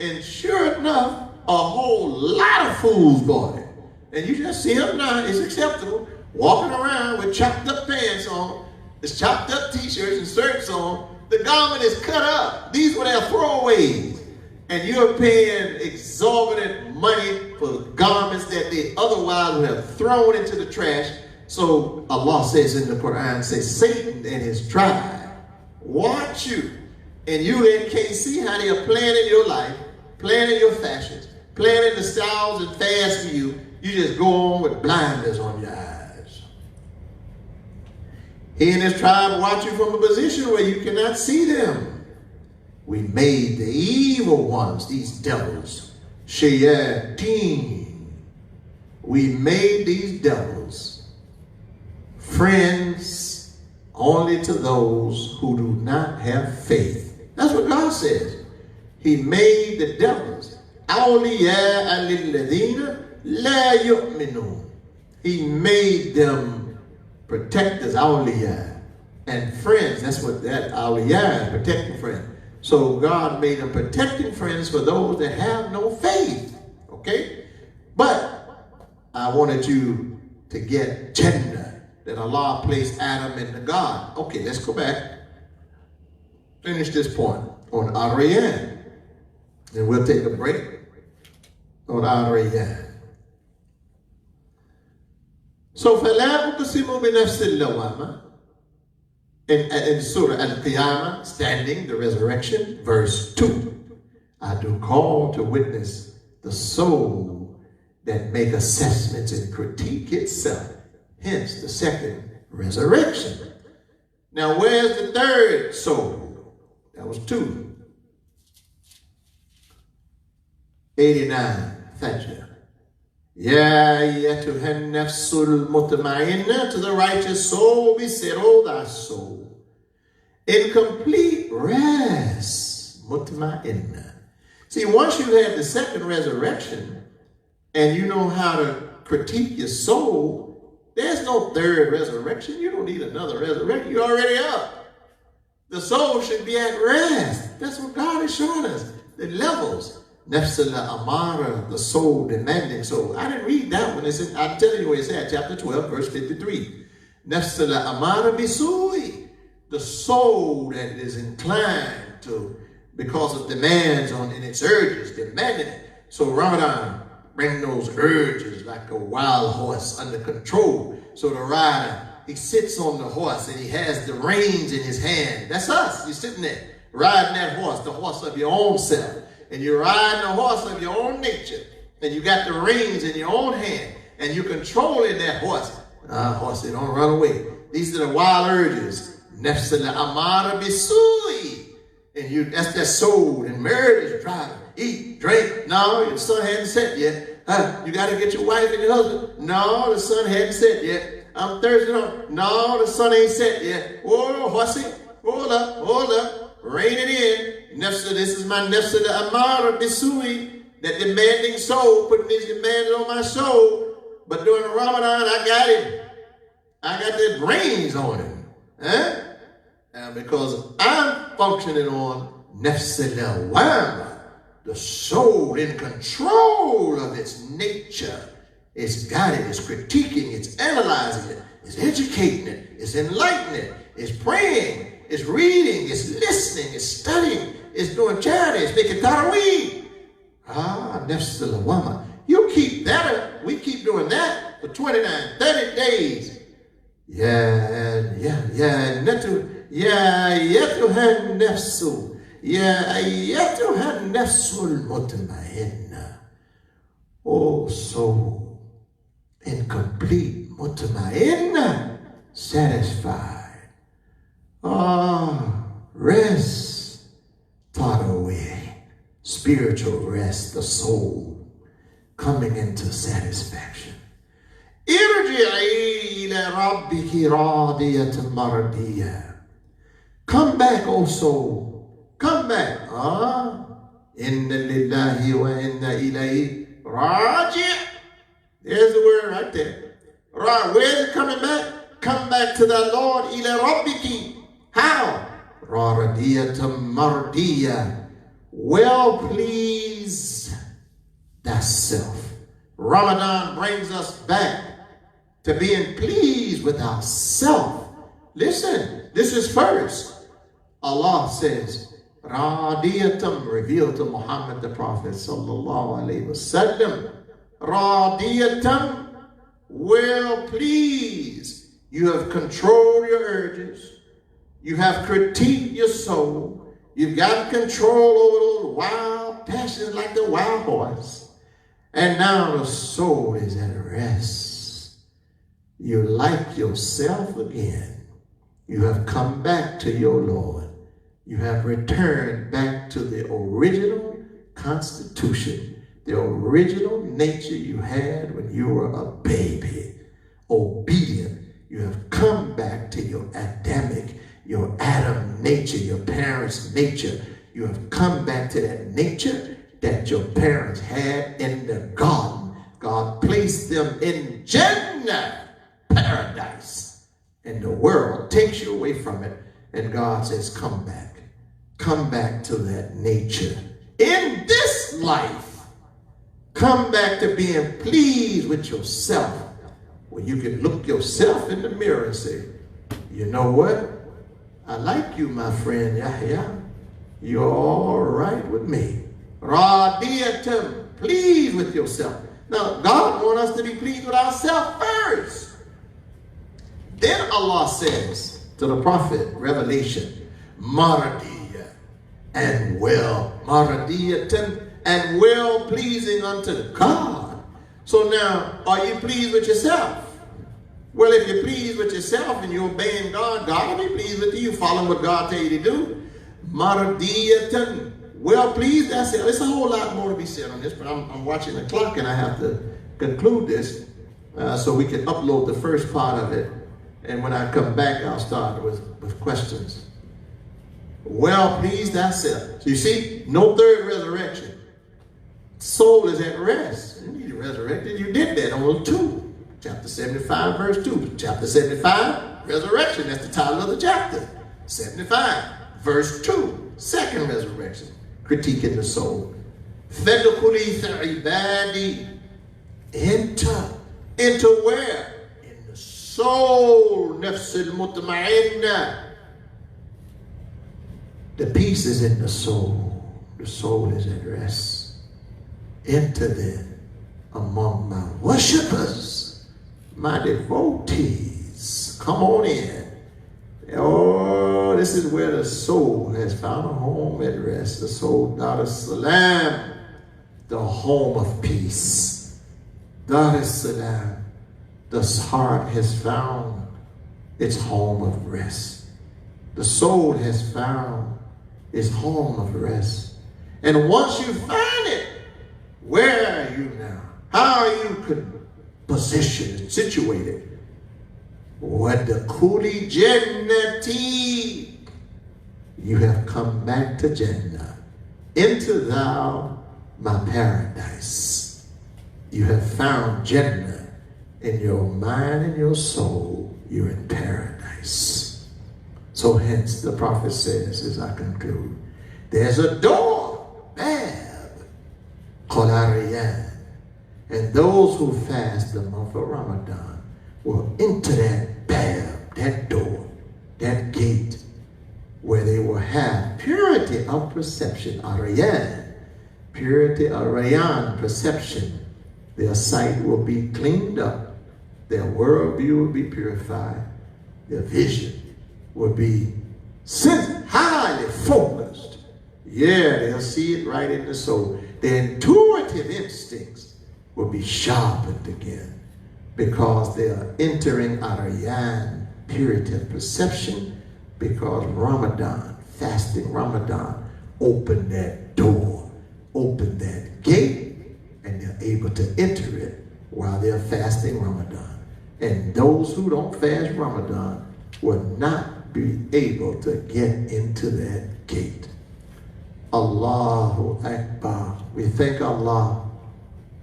And sure enough, a whole lot of fools bought it. And you just see them now, it's acceptable, walking around with chopped up pants on, it's chopped up t-shirts and shirts on. The garment is cut up. These were their throwaways. And you're paying exorbitant money for garments that they otherwise would have thrown into the trash. So Allah says in the Quran, says Satan and his tribe watch you. And you then can't see how they are planning your life, planning your fashions, planning the styles and fads for you. You just go on with blinders on your eyes. He and his tribe watch you from a position where you cannot see them. We made the evil ones, these devils, shayateen. We made these devils friends only to those who do not have faith. That's what God says. He made the devils awliya lilladhina la yu'minun. He made them protectors, awliya, and friends. That's what that awliya is, protecting friends. So God made them protecting friends for those that have no faith. Okay? But I wanted you to get Jannah, that Allah placed Adam in the garden. Okay, let's go back. Finish this point on Ar-Rayyan. And we'll take a break on Ar-Rayyan. So, فَلَا أُقْسِمُ بِنَفْسِ اللَّوَّامَةِ in Surah Al-Qiyamah, standing, the resurrection, verse 2. I do call to witness the soul that make assessments and critique itself. Hence, the second resurrection. Now, where's the third soul? That was 2. 89, Fajr. Ya ayyatuhan nafsul mutma'inna, to the righteous soul, be settled thy soul in complete rest. Mutma'inna. See, once you have the second resurrection and you know how to critique your soul, there's no third resurrection. You don't need another resurrection. You're already up. The soul should be at rest. That's what God is showing us. The levels. Nafs al-amara, the soul, demanding soul. I didn't read that one. It's in, I'm telling you what it's at, chapter 12, verse 53. Nafs al-amara bisui, the soul that is inclined to, because of demands on in its urges, demanding it. So Ramadan, bring those urges like a wild horse under control. So the rider, he sits on the horse and he has the reins in his hand. That's us. You're sitting there riding that horse, the horse of your own self. And you're riding the horse of your own nature. And you got the reins in your own hand. And you're controlling that horse. Horse, they don't run away. These are the wild urges. Nafs al-amara bisui. And you, that's that soul. And marriage is driving. Eat, drink. No, your sun hadn't set yet. You got to get your wife and your husband. No, the sun hadn't set yet. I'm thirsty. No, the sun ain't set yet. Whoa, horsey. Hold up. Rein it in. Nafsa, this is my nafsa al-amara bisui, that demanding soul, putting these demands on my soul. But during the Ramadan, I got him. I got the reins on him. Because I'm functioning on nafsa al-awama, the soul in control of its nature. It's guiding, it's critiquing, it's analyzing it, it's educating it, it's enlightening it, it's praying, it's reading, it's listening, it's studying, it's doing charity, it's making tarawih. Nafs al-awama. You keep that up. We keep doing that for 29, 30 days. Ya ayyatuhan nafsu. Ya ayyatuhan nafsul mutma'inna. Oh soul, incomplete, mutma'inna, satisfied. Rest, thought away, spiritual rest, the soul coming into satisfaction. Irji'i ila rabbiki radiyatan mardiyah. Come back, O soul. Come back. Inna lillahi wa inna ilayhi raji'. There's the word right there. Right, where's it coming back? Come back to the Lord. Ila rabbiki. How? Radiyatan mardiya. Well pleased thyself. Ramadan brings us back to being pleased with ourselves. Listen, this is first. Allah says, Radiyatam, revealed to Muhammad the Prophet sallallahu alaihi wasallam. Radiyatam, well pleased. You have controlled your urges. You have critiqued your soul. You've got control over those wild passions like the wild horse. And now the soul is at rest. You like yourself again. You have come back to your Lord. You have returned back to the original constitution, the original nature you had when you were a baby, obedient. You have come back to your Adamic, your Adam nature, your parents' nature. You have come back to that nature that your parents had in the garden. God placed them in Jannah, paradise. And the world takes you away from it. And God says, come back. Come back to that nature. In this life, come back to being pleased with yourself. When you can look yourself in the mirror and say, you know what? I like you, my friend YAHYA. You're all right with me. Radiyatum, pleased with yourself. Now, God wants us to be pleased with ourselves first. Then Allah says to the Prophet, Revelation, Maradiya, and well, Maradiyatan, and well pleasing unto God. So now, are you pleased with yourself? Well, if you're pleased with yourself and you're obeying God, God will be pleased with you, following what God tell you to do. Maradiyatan, well pleased, that's it. There's a whole lot more to be said on this, but I'm watching the clock and I have to conclude this so we can upload the first part of it. And when I come back, I'll start with questions. Well pleased, that's it. So you see, no third resurrection. Soul is at rest. You need to resurrect it. You did that on 2. Chapter 75, verse 2. Chapter 75, resurrection. That's the title of the chapter. 75, verse 2. Second resurrection. Critiquing the soul. Fadkhuli fi ibadi. Enter where? In the soul. Nafs al-mutma'inna. The peace is in the soul. The soul is at rest. Enter then among my worshipers, my devotees. Come on in. Oh, this is where the soul has found a home at rest. The soul, Dar es-Salam, the home of peace. Dar es-Salam, the heart has found its home of rest. The soul has found its home of rest. And once you find it, where are you now? How are you positioned, situated? Wadkhuli jannati. You have come back to Jannah. Enter thou my paradise. You have found Jannah in your mind and your soul. You're in paradise. So hence the prophet says, as I conclude, there's a door, Bab, called Ariyan. And those who fast the month of Ramadan will enter that Bab, that door, that gate, where they will have purity of perception, Ariyan, purity of Rayan, perception. Their sight will be cleaned up. Their worldview will be purified. Their vision will be highly focused. Yeah, they'll see it right in the soul. Their intuitive instincts will be sharpened again because they are entering Ariyan, purity of perception, because Ramadan, fasting Ramadan, opened that door, opened that gate, and they're able to enter it while they're fasting Ramadan. And those who don't fast Ramadan will not be able to get into that gate. Allahu Akbar. We thank Allah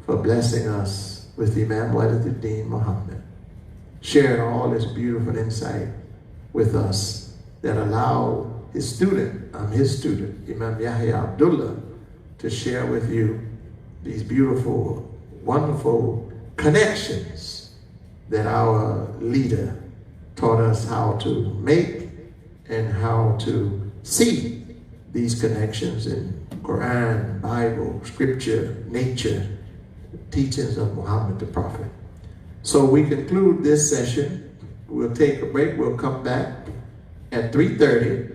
for blessing us with Imam Waliduddin Muhammad, sharing all this beautiful insight with us that allowed his student, I'm his student, Imam YAHYA Abdullah, to share with you these beautiful, wonderful connections that our leader taught us how to make and how to see these connections in Quran, Bible, scripture, nature, teachings of Muhammad the Prophet. So we conclude this session. We'll take a break. We'll come back at 3:30.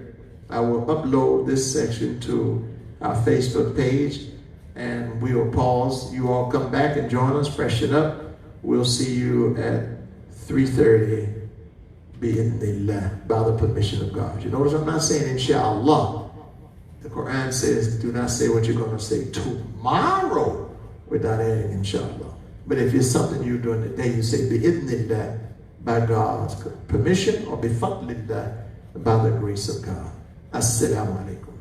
I will upload this section to our Facebook page and we will pause. You all come back and join us, freshen up. We'll see you at 3:30 bi-idhnillah, by the permission of God. You notice I'm not saying inshallah. The Quran says do not say what you're going to say tomorrow without adding inshallah. But if it's something you're doing today, you say bi-idhnillah, by God's permission, or bi-fadlillah, by the grace of God. Assalamu alaikum.